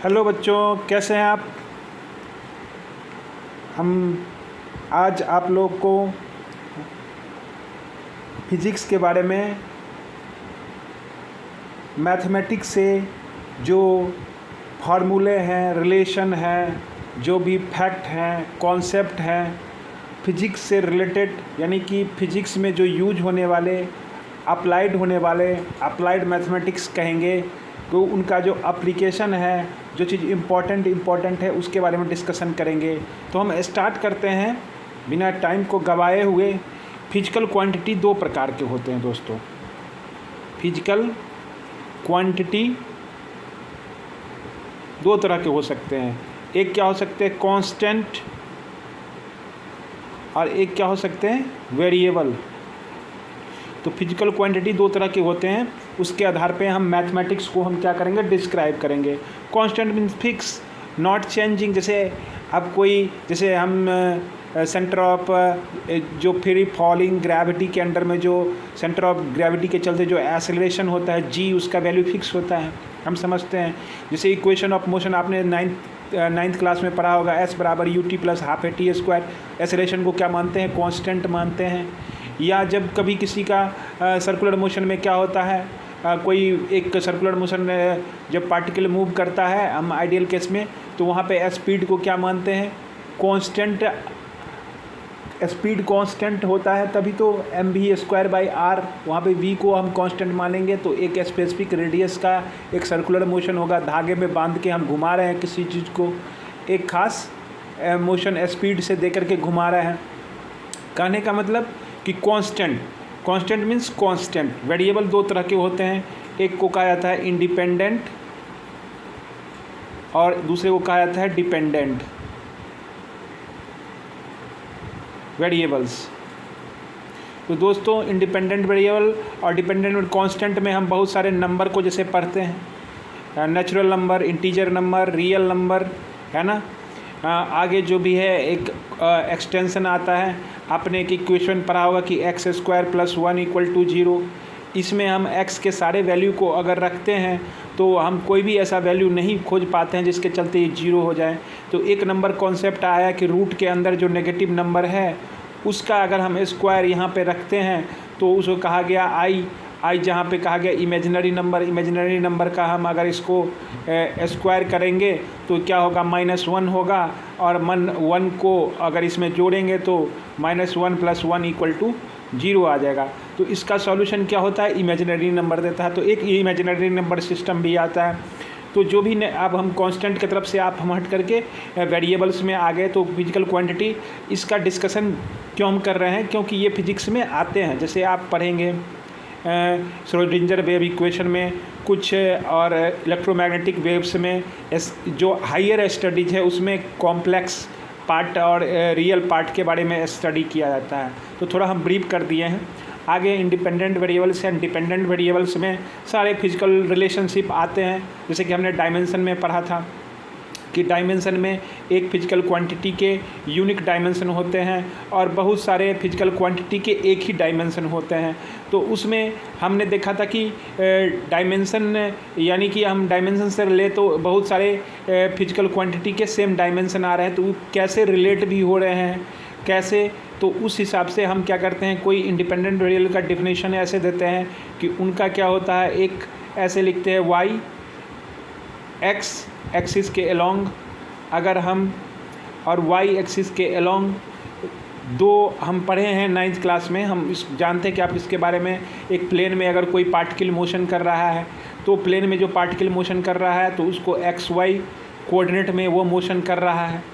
Hello बच्चों, कैसे हैं आप। हम आज आप लोग को फिज़िक्स के बारे में मैथमेटिक्स से जो फार्मूले हैं, रिलेशन हैं, जो भी फैक्ट हैं, कॉन्सेप्ट हैं फिज़िक्स से रिलेटेड, यानी कि फ़िज़िक्स में जो यूज होने वाले, अप्लाइड मैथमेटिक्स कहेंगे, तो उनका जो एप्लीकेशन है, जो चीज़ इम्पॉर्टेंट है, उसके बारे में डिस्कशन करेंगे। तो हम स्टार्ट करते हैं बिना टाइम को गवाए हुए। फिजिकल क्वांटिटी दो प्रकार के होते हैं दोस्तों। फिजिकल क्वांटिटी दो तरह के हो सकते हैं। एक क्या हो सकते हैं, कांस्टेंट, और एक क्या हो सकते हैं, वेरिएबल। तो फिजिकल क्वांटिटी दो तरह के होते हैं, उसके आधार पे हम मैथमेटिक्स को हम क्या करेंगे, डिस्क्राइब करेंगे। Constant means fix, not changing. जैसे हम सेंटर ऑफ जो फ्री फॉलिंग ग्रेविटी के अंडर में जो सेंटर ऑफ ग्रेविटी के चलते जो एक्सेलरेशन होता है जी, उसका वैल्यू फिक्स होता है, हम समझते हैं। जैसे इक्वेशन ऑफ मोशन आपने नाइन्थ क्लास में पढ़ा होगा, एस बराबर U T plus half A T square. Acceleration को क्या मानते हैं, कांस्टेंट मानते हैं। या जब कभी किसी का सर्कुलर मोशन में क्या होता है, कोई एक सर्कुलर मोशन जब पार्टिकल मूव करता है, हम आइडियल केस में, तो वहाँ पे स्पीड को क्या मानते हैं, कांस्टेंट। स्पीड कांस्टेंट होता है तभी तो mv² बाई आर, वहाँ पे v को हम कांस्टेंट मानेंगे। तो एक स्पेसिफिक रेडियस का एक सर्कुलर मोशन होगा, धागे में बांध के हम घुमा रहे हैं किसी चीज़ को, एक खास मोशन स्पीड से दे करके घुमा रहे हैं। कहने का मतलब कि कांस्टेंट मीन्स कांस्टेंट। वेरिएबल दो तरह के होते हैं, एक को कहा जाता है इंडिपेंडेंट और दूसरे को कहा जाता है डिपेंडेंट वेरिएबल्स। तो दोस्तों, इंडिपेंडेंट वेरिएबल और डिपेंडेंट कांस्टेंट में हम बहुत सारे नंबर को जैसे पढ़ते हैं, natural number, integer number, real number, है ना। आगे जो भी है एक एक्सटेंशन आता है, आपने एक इक्वेशन पढ़ा होगा कि x² + 1 = 0। इसमें हम x के सारे वैल्यू को अगर रखते हैं तो हम कोई भी ऐसा वैल्यू नहीं खोज पाते हैं जिसके चलते ये 0 हो जाए। तो एक नंबर कॉन्सेप्ट आया कि रूट के अंदर जो नेगेटिव नंबर है उसका अगर हम स्क्वायर यहाँ पे रखते हैं तो उसको कहा गया आई जहाँ पे कहा गया इमेजिनरी नंबर का हम अगर इसको स्क्वायर करेंगे तो क्या होगा, -1 होगा, और 1 को अगर इसमें जोड़ेंगे तो -1 + 1 = 0 आ जाएगा। तो इसका सॉल्यूशन क्या होता है, इमेजिनरी नंबर देता है। तो एक इमेजिनरी नंबर सिस्टम भी आता है। तो जो भी अब हम कांस्टेंट की तरफ से आप हम हट करके वेरिएबल्स में आ गए। तो फिजिकल क्वांटिटी, इसका डिस्कशन क्यों हम कर रहे हैं, क्योंकि ये फिजिक्स में आते हैं। जैसे आप पढ़ेंगे श्रोडिंगर वेव इक्वेशन में कुछ, और इलेक्ट्रोमैग्नेटिक वेव्स में जो हायर स्टडीज है उसमें कॉम्प्लेक्स पार्ट और रियल पार्ट के बारे में स्टडी किया जाता है। तो थोड़ा हम ब्रीफ कर दिए हैं। आगे independent variables and dependent variables में सारे फिजिकल रिलेशनशिप आते हैं। जैसे कि हमने डायमेंशन में पढ़ा था कि डायमेंशन में एक फिजिकल क्वांटिटी के यूनिक डायमेंशन होते हैं और बहुत सारे फिजिकल क्वांटिटी के एक ही डायमेंशन होते हैं। तो उसमें हमने देखा था कि डायमेंशन, यानी कि हम डायमेंशन से ले तो बहुत सारे फिजिकल क्वांटिटी के सेम डायमेंशन आ रहे हैं, तो वो कैसे रिलेट भी हो रहे हैं, कैसे, तो उस हिसाब से हम क्या करते हैं, कोई इंडिपेंडेंट वेरिएबल का डिफिनेशन ऐसे देते हैं कि उनका क्या होता है, एक ऐसे लिखते हैं y x एक्सिस के अलोंग, अगर हम और y एक्सिस के अलोंग दो हम पढ़े हैं 9th क्लास में, हम इस जानते हैं कि आप इसके बारे में, एक प्लेन में अगर कोई पार्टिकल मोशन कर रहा है तो प्लेन में जो पार्टिकल मोशन कर रहा है तो उसको xy कोऑर्डिनेट में वो मोशन कर रहा है।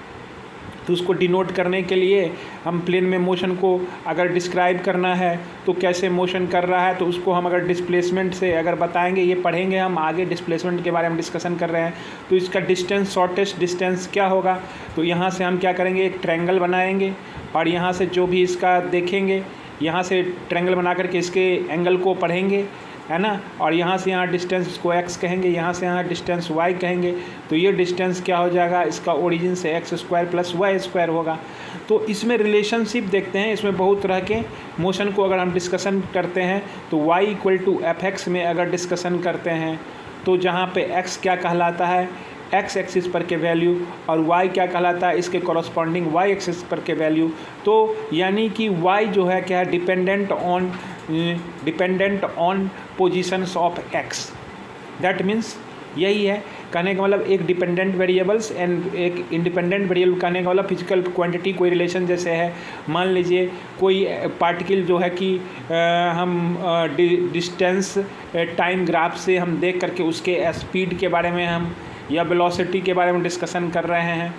तो उसको डिनोट करने के लिए हम प्लेन में मोशन को अगर डिस्क्राइब करना है तो कैसे मोशन कर रहा है, तो उसको हम अगर डिस्प्लेसमेंट से अगर बताएंगे, ये पढ़ेंगे हम आगे, डिस्प्लेसमेंट के बारे में डिस्कशन कर रहे हैं। तो इसका डिस्टेंस, शॉर्टेस्ट डिस्टेंस क्या होगा, तो यहाँ से हम क्या करेंगे, एक ट्रायंगल बनाएंगे और यहाँ से जो भी इसका देखेंगे, यहाँ से ट्रायंगल बना करके इसके एंगल को पढ़ेंगे, है ना। और यहाँ से यहाँ डिस्टेंस इसको x कहेंगे, यहाँ से यहाँ डिस्टेंस y कहेंगे। तो ये डिस्टेंस क्या हो जाएगा, इसका ओरिजिन से x² + y² होगा। तो इसमें रिलेशनशिप देखते हैं, इसमें बहुत तरह के मोशन को अगर हम डिस्कशन करते हैं तो y = fx में अगर डिस्कशन करते हैं तो जहाँ पे x क्या कहलाता है, एक्स एक्सिस पर के वैल्यू और वाई क्या कहलाता है, इसके कॉरस्पॉन्डिंग वाई एक्सिस पर के वैल्यू। तो यानी कि वाई जो है क्या है, dependent on positions of x. That means यही है कहने का मतलब, एक डिपेंडेंट वेरिएबल्स एंड एक इंडिपेंडेंट वेरिएबल कहने का मतलब फिजिकल क्वांटिटी कोई रिलेशन जैसे है। मान लीजिए कोई पार्टिकल जो है कि हम डिस्टेंस टाइम ग्राफ से हम देख करके उसके स्पीड के बारे में हम या वेलोसिटी के बारे में डिस्कशन कर रहे हैं,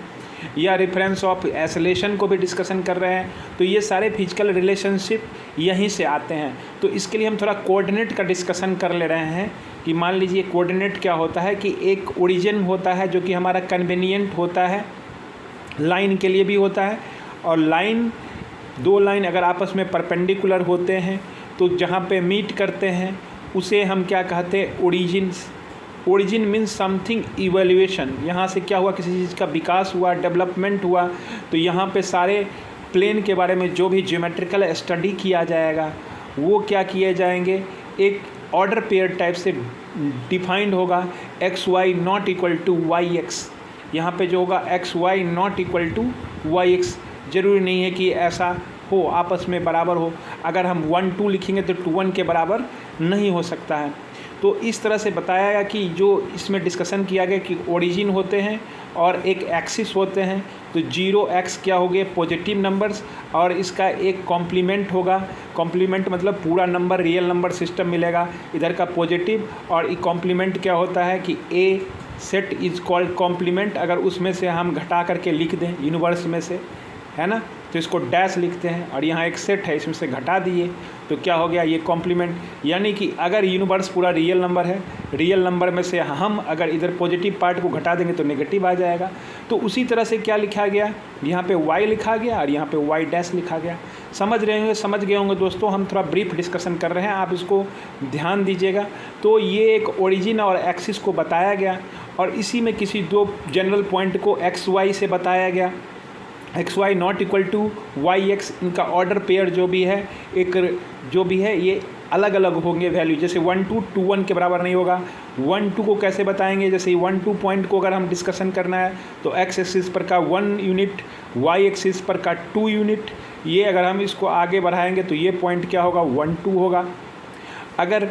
या रेफरेंस ऑफ एसलेशन को भी डिस्कशन कर रहे हैं, तो ये सारे फिजिकल रिलेशनशिप यहीं से आते हैं। तो इसके लिए हम थोड़ा कोऑर्डिनेट का डिस्कशन कर ले रहे हैं कि मान लीजिए कोऑर्डिनेट क्या होता है कि एक ओरिजिन होता है जो कि हमारा कन्वीनियंट होता है, लाइन के लिए भी होता है, और लाइन दो लाइन अगर आपस में परपेंडिकुलर होते हैं तो जहाँ पे मीट करते हैं उसे हम क्या कहते हैं, origins. Origin means something evaluation, यहाँ से क्या हुआ, किसी चीज़ का विकास हुआ, डेवलपमेंट हुआ। तो यहाँ पे सारे प्लेन के बारे में जो भी ज्योमेट्रिकल स्टडी किया जाएगा वो क्या किए जाएंगे, एक ऑर्डर पेयर टाइप से डिफाइंड होगा। X y not equal to y x, यहाँ पे जो होगा x y not equal to y x. ज़रूरी नहीं है कि ऐसा हो, आपस में बराबर हो। अगर हम 1 2 लिखेंगे तो 2 1 के बराबर नहीं हो सकता है। तो इस तरह से बताया गया कि जो इसमें डिस्कशन किया गया कि ओरिजिन होते हैं और एक एक्सिस होते हैं। तो 0x क्या हो गए, पॉजिटिव नंबर्स, और इसका एक कॉम्प्लीमेंट होगा। कॉम्प्लीमेंट मतलब पूरा नंबर रियल नंबर सिस्टम मिलेगा, इधर का पॉजिटिव, और एक कॉम्प्लीमेंट क्या होता है कि ए सेट इज कॉल्ड कॉम्प्लीमेंट। अगर उसमें से हम घटा करके लिख दें यूनिवर्स में से, है ना, तो इसको डैश लिखते हैं, और यहाँ एक सेट है इसमें से घटा दिए तो क्या हो गया, ये कॉम्प्लीमेंट। यानी कि अगर यूनिवर्स पूरा रियल नंबर है, रियल नंबर में से हम अगर इधर पॉजिटिव पार्ट को घटा देंगे तो नेगेटिव आ जाएगा। तो उसी तरह से क्या लिखा गया, यहाँ पे y लिखा गया और यहाँ पे y डैश लिखा गया। समझ गए होंगे दोस्तों, हम थोड़ा ब्रीफ डिस्कशन कर रहे हैं, आप इसको ध्यान दीजिएगा। तो ये एक ओरिजिन और एक्सिस को बताया गया, और इसी में किसी दो जनरल पॉइंट को एक्स वाई से बताया गया। X y not equal to y x, इनका ऑर्डर पेयर जो भी है, एक जो भी है ये अलग अलग होंगे वैल्यू। जैसे 1 2 2 1 के बराबर नहीं होगा। 1 2 को कैसे बताएंगे, जैसे 1 2 पॉइंट को अगर हम डिस्कशन करना है तो एक्स एक्सिस पर का 1 यूनिट, वाई एक्सिस पर का 2 यूनिट। ये अगर हम इसको आगे बढ़ाएंगे तो ये पॉइंट क्या होगा, 1 2 होगा। अगर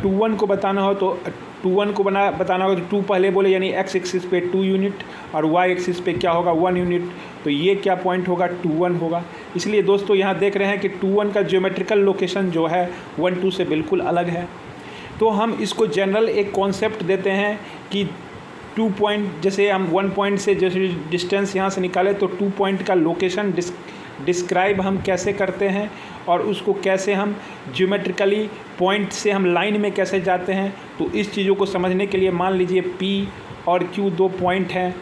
2 1 को बताना हो तो 2 1 को बताना होगा तो 2 पहले बोले, यानी एक्स एक्सिस पे 2 यूनिट और वाई एक्सिस पे क्या होगा, 1 यूनिट। तो ये क्या पॉइंट होगा, 2 1 होगा। इसलिए दोस्तों यहाँ देख रहे हैं कि 2 1 का ज्योमेट्रिकल लोकेशन जो है 1 2 से बिल्कुल अलग है। तो हम इसको जनरल एक कॉन्सेप्ट देते हैं कि 2 पॉइंट, जैसे हम 1 पॉइंट से जैसे डिस्टेंस यहाँ से निकाले तो 2 पॉइंट का लोकेशन डिस्क्राइब हम कैसे करते हैं, और उसको कैसे हम ज्योमेट्रिकली पॉइंट से हम लाइन में कैसे जाते हैं। तो इस चीज़ों को समझने के लिए मान लीजिए P और Q 2 पॉइंट हैं,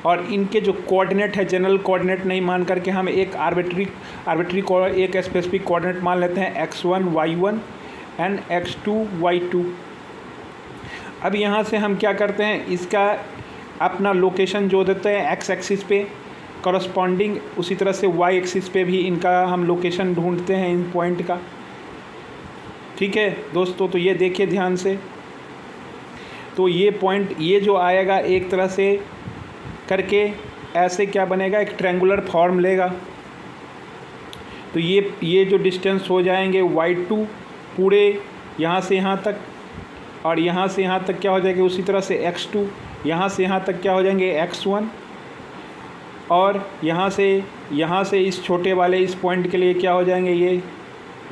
और इनके जो कोऑर्डिनेट है, जनरल कोऑर्डिनेट नहीं मान करके हम एक आर्बिट्री एक स्पेसिफिक कोऑर्डिनेट मान लेते हैं, x1 y1 and x2 y2। अब यहाँ से हम क्या करते हैं, इसका अपना लोकेशन जो देते हैं एक्स एक्सिस पे कॉरस्पॉन्डिंग, उसी तरह से वाई एक्सिस पे भी इनका हम लोकेशन ढूंढते हैं इन पॉइंट का। ठीक है दोस्तों, तो ये देखिए ध्यान से। तो ये पॉइंट, ये जो आएगा एक तरह से करके ऐसे क्या बनेगा, एक ट्रायंगुलर फॉर्म लेगा। तो ये जो डिस्टेंस हो जाएंगे y2 पूरे यहाँ से यहाँ तक, और यहाँ से यहाँ तक क्या हो जाएगा, उसी तरह से x2, यहाँ से यहाँ तक क्या हो जाएंगे x1, और यहाँ से इस छोटे वाले इस पॉइंट के लिए क्या हो जाएंगे, ये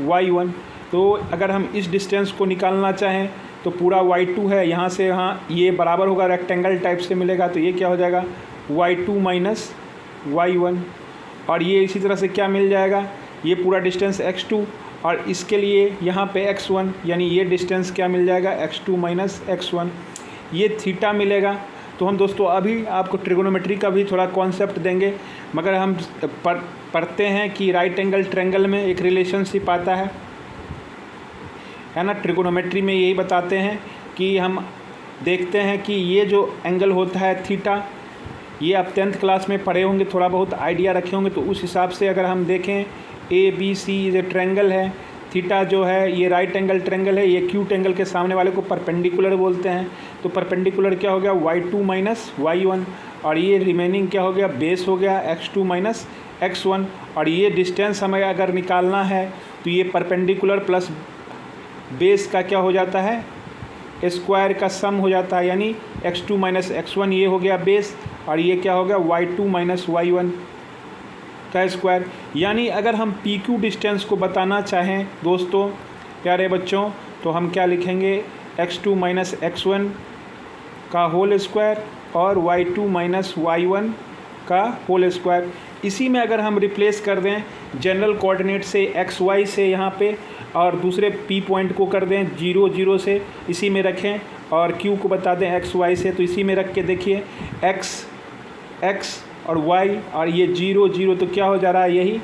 y1। तो अगर हम इस डिस्टेंस को निकालना चाहें तो पूरा y2 है, यहाँ से यहाँ ये बराबर होगा, रेक्टेंगल टाइप से मिलेगा। तो ये क्या हो जाएगा, y2 माइनस y1, और ये इसी तरह से क्या मिल जाएगा, ये पूरा डिस्टेंस x2, और इसके लिए यहाँ पे x1, यानी ये डिस्टेंस क्या मिल जाएगा, x2 माइनस x1, ये थीटा मिलेगा। तो हम दोस्तों अभी आपको ट्रिगोनोमेट्री का भी थोड़ा कॉन्सेप्ट देंगे, मगर हम पढ़ते हैं कि राइट एंगल ट्रायंगल में एक रिलेशनशिप आता है ना। ट्रिगोनोमेट्री में यही बताते हैं कि हम देखते हैं कि ये जो एंगल होता है थीटा, ये आप 10th क्लास में पढ़े होंगे, थोड़ा बहुत आइडिया रखे होंगे। तो उस हिसाब से अगर हम देखें ABC इज ए ट्रायंगल है, थीटा जो है ये राइट एंगल ट्रायंगल है, ये एक्यूट एंगल के सामने वाले को परपेंडिकुलर बोलते हैं। तो परपेंडिकुलर क्या हो गया y2 माइनस y1, और ये रिमेनिंग क्या हो गया बेस हो गया x2 माइनस x1। और ये डिस्टेंस हमें अगर निकालना है तो ये परपेंडिकुलर प्लस बेस का क्या हो जाता है स्क्वायर का सम हो जाता है, यानी x2 माइनस x1 ये हो गया बेस, और ये क्या हो गया y2 माइनस y1 का स्क्वायर। यानी अगर हम PQ डिस्टेंस को बताना चाहें दोस्तों प्यारे बच्चों, तो हम क्या लिखेंगे x2 माइनस x1 का होल स्क्वायर और y2 माइनस y1 का होल स्क्वायर। इसी में अगर हम रिप्लेस कर दें जनरल कोऑर्डिनेट से xy से यहाँ पे, और दूसरे P पॉइंट को कर दें 0 0 से इसी में रखें, और Q को बता दें xy से, तो इसी में रख के देखिए x और y और ये 0 0, तो क्या हो जा रहा है यही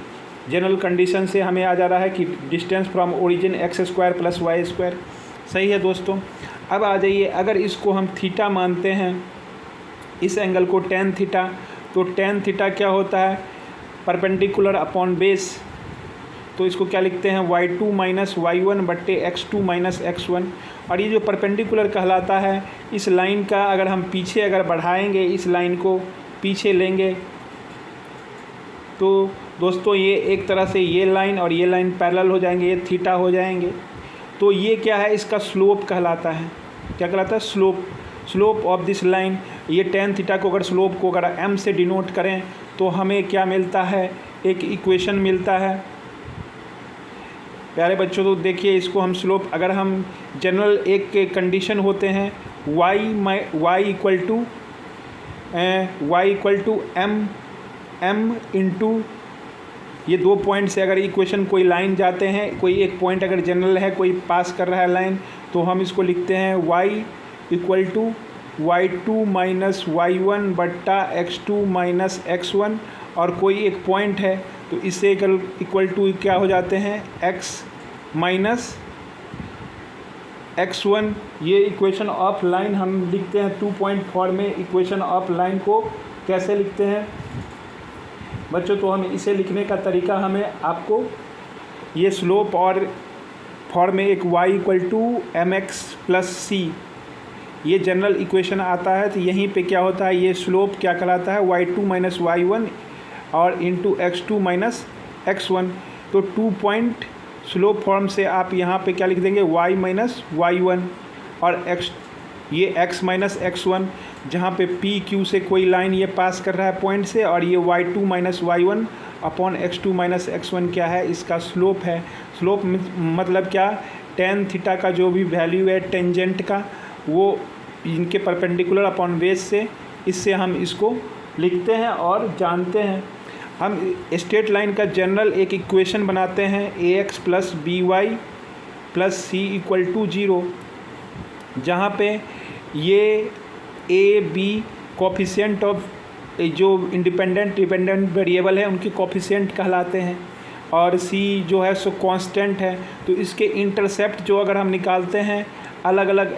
जनरल कंडीशन से हमें आ जा रहा है कि distance from origin x square plus y square. सही है दोस्तों। अब आ जाइए, अगर इसको हम थीटा मानते हैं इस एंगल को tan थीटा, तो tan थीटा क्या होता है परपेंडिकुलर अपॉन बेस, तो इसको क्या लिखते हैं y2 माइनस y1 बट्टे x2 माइनस x1। और ये जो परपेंडिकुलर कहलाता है इस लाइन का अगर हम पीछे अगर बढ़ाएंगे, इस लाइन को पीछे लेंगे तो दोस्तों ये एक तरह से ये लाइन और ये लाइन पैरेलल हो जाएंगे, ये थीटा हो जाएंगे। तो ये क्या है इसका स्लोप कहलाता है। क्या कहलाता है स्लोप ऑफ दिस लाइन। ये tan थीटा को अगर स्लोप को अगर m से डिनोट करें तो हमें क्या मिलता है एक इक्वेशन मिलता है प्यारे बच्चों। तो देखिए इसको हम स्लोप अगर हम जनरल एक के कंडीशन होते हैं y equal to m into ये 2 पॉइंट से अगर इक्वेशन कोई लाइन जाते हैं, कोई एक पॉइंट अगर जनरल है कोई पास कर रहा है लाइन, तो हम इसको लिखते हैं y equal to y2 minus y1 बट्टा x2 माइनस x1। और कोई एक पॉइंट है तो इससे इक्वल टू क्या हो जाते हैं x माइनस x1। ये इक्वेशन ऑफ लाइन हम लिखते हैं 2 पॉइंट फॉर्म में। इक्वेशन ऑफ लाइन को कैसे लिखते हैं बच्चों, तो हम इसे लिखने का तरीका हमें आपको ये स्लोप और फॉर्म में एक y equal to mx plus c ये जनरल इक्वेशन आता है। तो यहीं पे क्या होता है ये स्लोप क्या कहलाता है y2 माइनस y1 और इंटू x2 माइनस x1। तो 2 पॉइंट स्लोप फॉर्म से आप यहाँ पे क्या लिख देंगे y माइनस y1 और ये x माइनस x1, जहाँ पे पी क्यू से कोई लाइन ये पास कर रहा है पॉइंट से, और ये y2 minus y1 upon x2 minus x1 क्या है इसका स्लोप है। स्लोप मतलब क्या tan थीटा का जो भी वैल्यू है टेंजेंट का वो इनके परपेंडिकुलर अपॉन बेस से, इससे हम इसको लिखते हैं और जानते हैं। हम स्ट्रेट लाइन का जनरल एक इक्वेशन बनाते हैं ax plus by plus c equal to 0, जहाँ पे ये a b कोफिशिएंट ऑफ जो इंडिपेंडेंट डिपेंडेंट वेरिएबल है उनके कोफिशिएंट कहलाते हैं, और c जो है सो कांस्टेंट है। तो इसके इंटरसेप्ट जो अगर हम निकालते हैं अलग अलग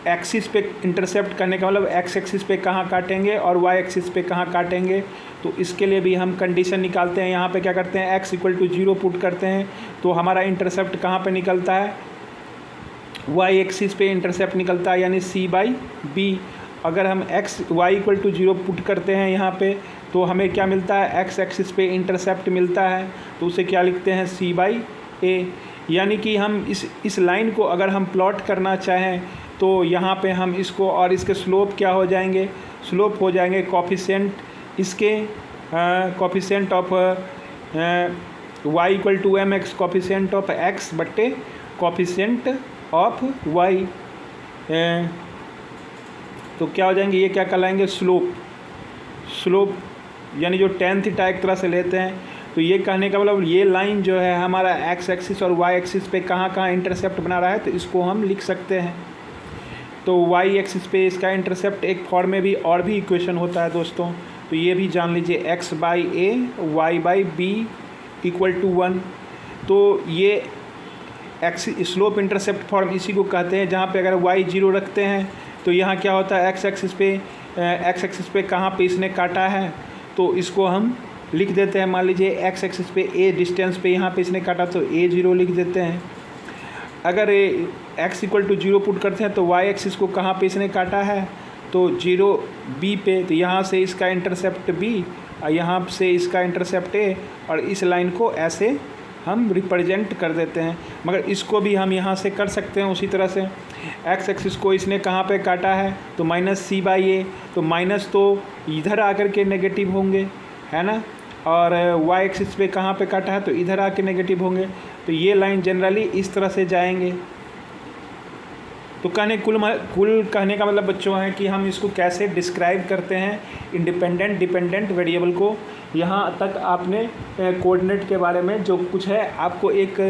एक्सिस पे, इंटरसेप्ट करने का मतलब x एक्सिस पे कहाँ काटेंगे और y एक्सिस पे कहाँ काटेंगे, तो इसके लिए भी हम कंडीशन निकालते हैं। यहाँ पे क्या करते हैं x इक्वल टू 0 पुट करते हैं, तो हमारा इंटरसेप्ट कहाँ पे निकलता है y एक्सिस पे इंटरसेप्ट निकलता है, यानी c बाई b। अगर हम y इक्वल टू 0 पुट करते हैं यहाँ पे तो हमें क्या मिलता है x एक्सिस पे इंटरसेप्ट मिलता है, तो उसे क्या लिखते हैं c बाई a। यानी कि हम इस लाइन को अगर हम प्लॉट करना चाहें तो यहाँ पे हम इसको और इसके स्लोप क्या हो जाएंगे, स्लोप हो जाएंगे कोफिशिएंट इसके coefficient of y equal to mx coefficient of x बट्टे कोफिशिएंट ऑफ y। तो क्या हो जाएंगे ये क्या कहलाएंगे स्लोप यानी जो tan थीटा एक तरह से लेते हैं। तो ये कहने का मतलब ये लाइन जो है हमारा x एक्सिस और y एक्सिस पे कहाँ कहाँ इंटरसेप्ट बना रहा है, तो इसको हम लिख सकते हैं। तो y एक्सिस पे इसका इंटरसेप्ट एक फॉर्म में भी और भी इक्वेशन होता है दोस्तों, तो ये भी जान लीजिए x by a y by b equal to 1। तो ये एक्स स्लोप इंटरसेप्ट फॉर्म इसी को कहते हैं, जहाँ पे अगर y 0 रखते हैं तो यहाँ क्या होता है x एक्सिस पे कहाँ पे इसने काटा है, तो इसको हम लिख देते हैं। मान लीजिए एक्स एक्सिस पे ए डिस्टेंस पे यहाँ पे इसने काटा तो a0 लिख देते हैं। अगर x इक्वल टू 0 पुट करते हैं तो y एक्सिस को कहाँ पे इसने काटा है तो 0 b पे, तो यहाँ से इसका इंटरसेप्ट b और यहाँ से इसका इंटरसेप्ट a, और इस लाइन को ऐसे हम रिप्रेजेंट कर देते हैं। मगर इसको भी हम यहाँ से कर सकते हैं उसी तरह से। एक्स एक्सिस को इसने कहाँ पे काटा है तो -c/a, तो माइनस तो इधर आकर के नेगेटिव होंगे, है ना, और y एक्सिस पे कहाँ पे काटा है तो इधर आके नेगेटिव होंगे। तो ये लाइन जनरली इस तरह से जाएंगे। तो कुल कहने का मतलब बच्चों है कि हम इसको कैसे डिस्क्राइब करते हैं इंडिपेंडेंट डिपेंडेंट वेरिएबल को। यहाँ तक आपने कोऑर्डिनेट के बारे में जो कुछ है आपको एक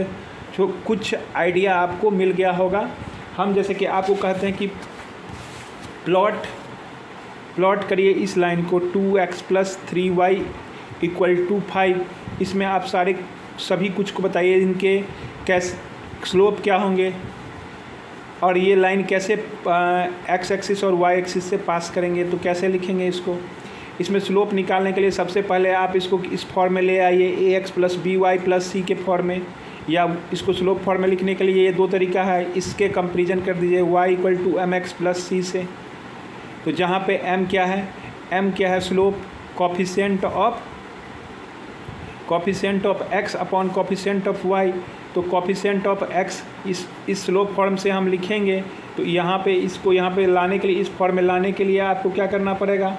जो कुछ आइडिया आपको मिल गया होगा। हम जैसे कि आपको कहते हैं कि प्लॉट करिए इस लाइन को 2x + 3y = 5। इसमें आप सभी कुछ को बताइए इनके कैसे स्लोप क्या होंगे और ये लाइन कैसे एक्स एक्सिस और वाई एक्सिस से पास करेंगे, तो कैसे लिखेंगे इसको। इसमें स्लोप निकालने के लिए सबसे पहले आप इसको इस फॉर्म में ले आइए ax + by + c के फॉर्म में, या इसको स्लोप फॉर्म में लिखने के लिए ये दो तरीका है। इसके कंपेरिजन कर दीजिए y = mx + c से। तो जहाँ पे m क्या है slope, coefficient of x upon coefficient of y। तो कोफिशिएंट ऑफ x इस स्लोप फॉर्म से हम लिखेंगे। तो यहाँ पे इसको यहाँ पे लाने के लिए, इस फॉर्म में लाने के लिए आपको क्या करना पड़ेगा,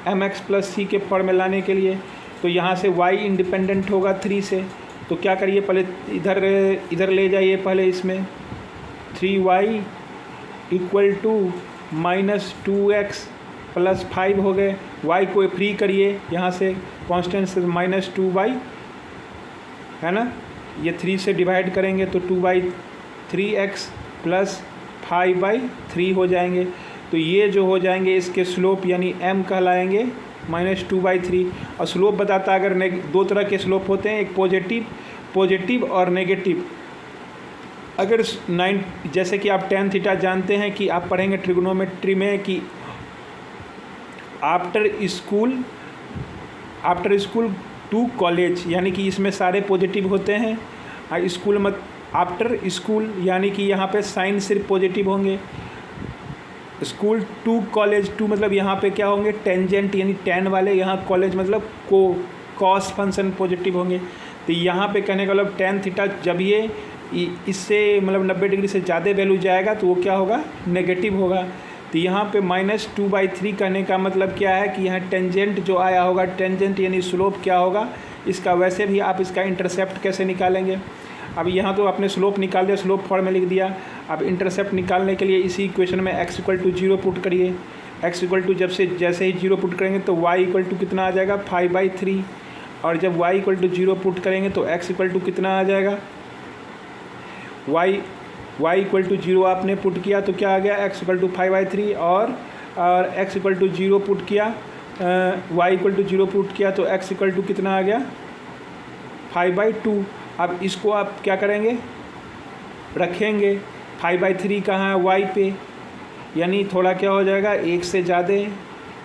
mx + c के फॉर्म में लाने के लिए। तो यहाँ से y इंडिपेंडेंट होगा 3 से। तो क्या करिए, पहले इधर ले जाइए, पहले इसमें 3y = -2x + 5 हो गए। y को फ्री करिए यहाँ से कांस्टेंट से, -2y है ना, ये 3 से डिवाइड करेंगे तो 2/3x + 5/3 हो जाएंगे। तो ये जो हो जाएंगे इसके स्लोप यानी m कहलाएंगे -2/3। और स्लोप बताता है अगर दो तरह के स्लोप होते हैं, एक पॉजिटिव और नेगेटिव। अगर जैसे कि आप tan थीटा जानते हैं कि आप पढ़ेंगे ट्रिग्नोमेट्री में कि आफ्टर स्कूल टू कॉलेज, यानी कि इसमें सारे पॉजिटिव होते हैं। आफ्टर स्कूल यानी कि यहाँ पे साइन सिर्फ पॉजिटिव होंगे। स्कूल टू कॉलेज, टू मतलब यहाँ पे क्या होंगे, टेंजेंट यानी tan वाले, यहाँ कॉलेज मतलब कॉस फंक्शन पॉजिटिव होंगे। तो यहाँ पे कहने का मतलब tan थीटा जब ये इससे मतलब 90 डिग्री से ज़्यादा वैल्यू जाएगा तो वो क्या होगा, नेगेटिव होगा। तो यहाँ पे -2/3 कहने का मतलब क्या है कि यहाँ टेंजेंट जो आया होगा, टेंजेंट यानी स्लोप क्या होगा इसका। वैसे भी आप इसका इंटरसेप्ट कैसे निकालेंगे। अब यहाँ तो आपने स्लोप निकाल दिया, स्लोप फॉर्म में लिख दिया। अब इंटरसेप्ट निकालने के लिए इसी इक्वेशन में x = 0 पुट करिए। x = जैसे ही 0 पुट करेंगे तो y = कितना आ जाएगा, 5/3। और जब y = 0 पुट करेंगे तो x = कितना आ जाएगा, y = 0 आपने पुट किया तो क्या आ गया, x = 5/3। और x = 0 पुट किया, y = 0 पुट किया तो x = कितना आ गया, 5/2। अब इसको आप क्या करेंगे, रखेंगे 5/3 कहाँ है, y पे, यानी थोड़ा क्या हो जाएगा, 1 से ज़्यादा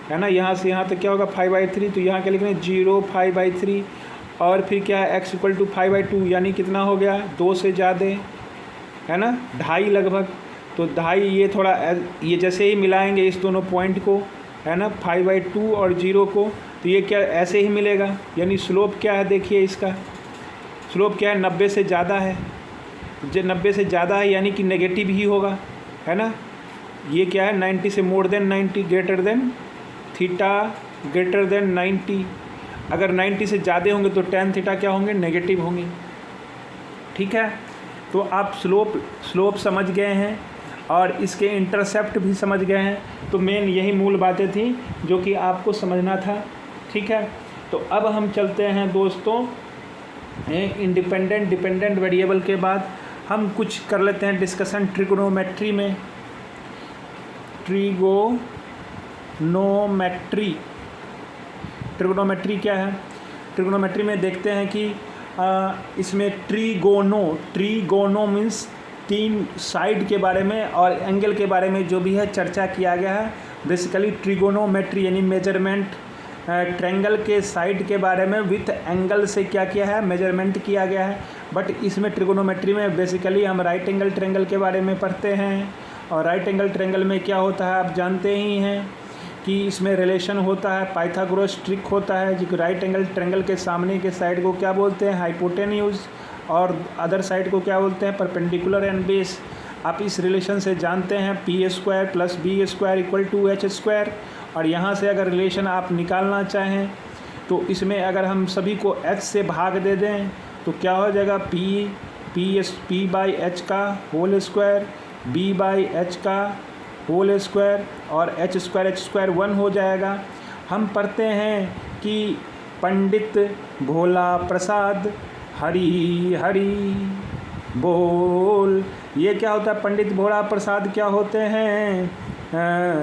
है ना। यहाँ से यहाँ तक क्या होगा 5/3, तो यहाँ क्या लिखेंगे 0 5/3। और फिर क्या है x = 5/2 यानी कितना हो गया, 2 से ज़्यादा है ना, 2.5 लगभग। तो 2.5 ये थोड़ा ये जैसे ही मिलाएंगे इस दोनों पॉइंट को, है ना, 5/2 और 0 को, तो ये क्या ऐसे ही मिलेगा। यानी स्लोप क्या है, देखिए इसका स्लोप क्या है, 90 से ज़्यादा है। जब 90 से ज़्यादा है यानी कि नेगेटिव ही होगा, है ना। ये क्या है, 90 से more than 90 greater than theta greater than 90। अगर 90 से ज़्यादा होंगे तो tan थीटा क्या होंगे, नेगेटिव होंगे। ठीक है, तो आप स्लोप समझ गए हैं और इसके इंटरसेप्ट भी समझ गए हैं। तो मेन यही मूल बातें थी जो कि आपको समझना था। ठीक है, तो अब हम चलते हैं दोस्तों इंडिपेंडेंट डिपेंडेंट वेरिएबल के बाद हम कुछ कर लेते हैं डिस्कशन ट्रिग्नोमेट्री में। ट्रिग्नोमेट्री क्या है, ट्रिग्नोमेट्री में देखते हैं कि इसमें ट्रीगोनो मीन्स 3 साइड के बारे में और एंगल के बारे में जो भी है चर्चा किया गया है। बेसिकली ट्रिगोनोमेट्री यानी मेजरमेंट ट्रेंगल के साइड के बारे में विथ एंगल से क्या किया है, मेजरमेंट किया गया है। बट इसमें ट्रिगोनोमेट्री में बेसिकली हम राइट एंगल ट्रेंगल के बारे में पढ़ते हैं। और राइट एंगल ट्रेंगल में क्या होता है आप जानते ही हैं कि इसमें रिलेशन होता है, पाइथागोरस ट्रिक होता है। जो राइट एंगल ट्रेंगल के सामने के साइड को क्या बोलते हैं, हाइपोटेन्यूज, और अदर साइड को क्या बोलते हैं, परपेंडिकुलर एंड बेस। आप इस रिलेशन से जानते हैं p² + b² = h²। और यहाँ से अगर रिलेशन आप निकालना चाहें तो इसमें अगर हम सभी को h से भाग दे दें तो क्या हो जाएगा, p/h का होल स्क्वायर, b/h का होल स्क्वायर, और h² 1 हो जाएगा। हम पढ़ते हैं कि पंडित भोला प्रसाद हरी हरी बोल। ये क्या होता है, पंडित भोला प्रसाद क्या होते हैं,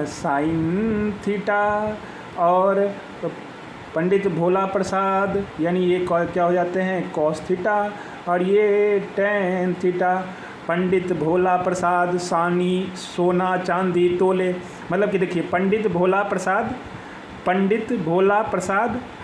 साइन थीटा, और पंडित भोला प्रसाद यानी ये क्या हो जाते हैं, कॉस थीटा, और ये टेन थीटा। पंडित भोला प्रसाद सानी सोना चांदी तोले, मतलब कि देखिए पंडित भोला प्रसाद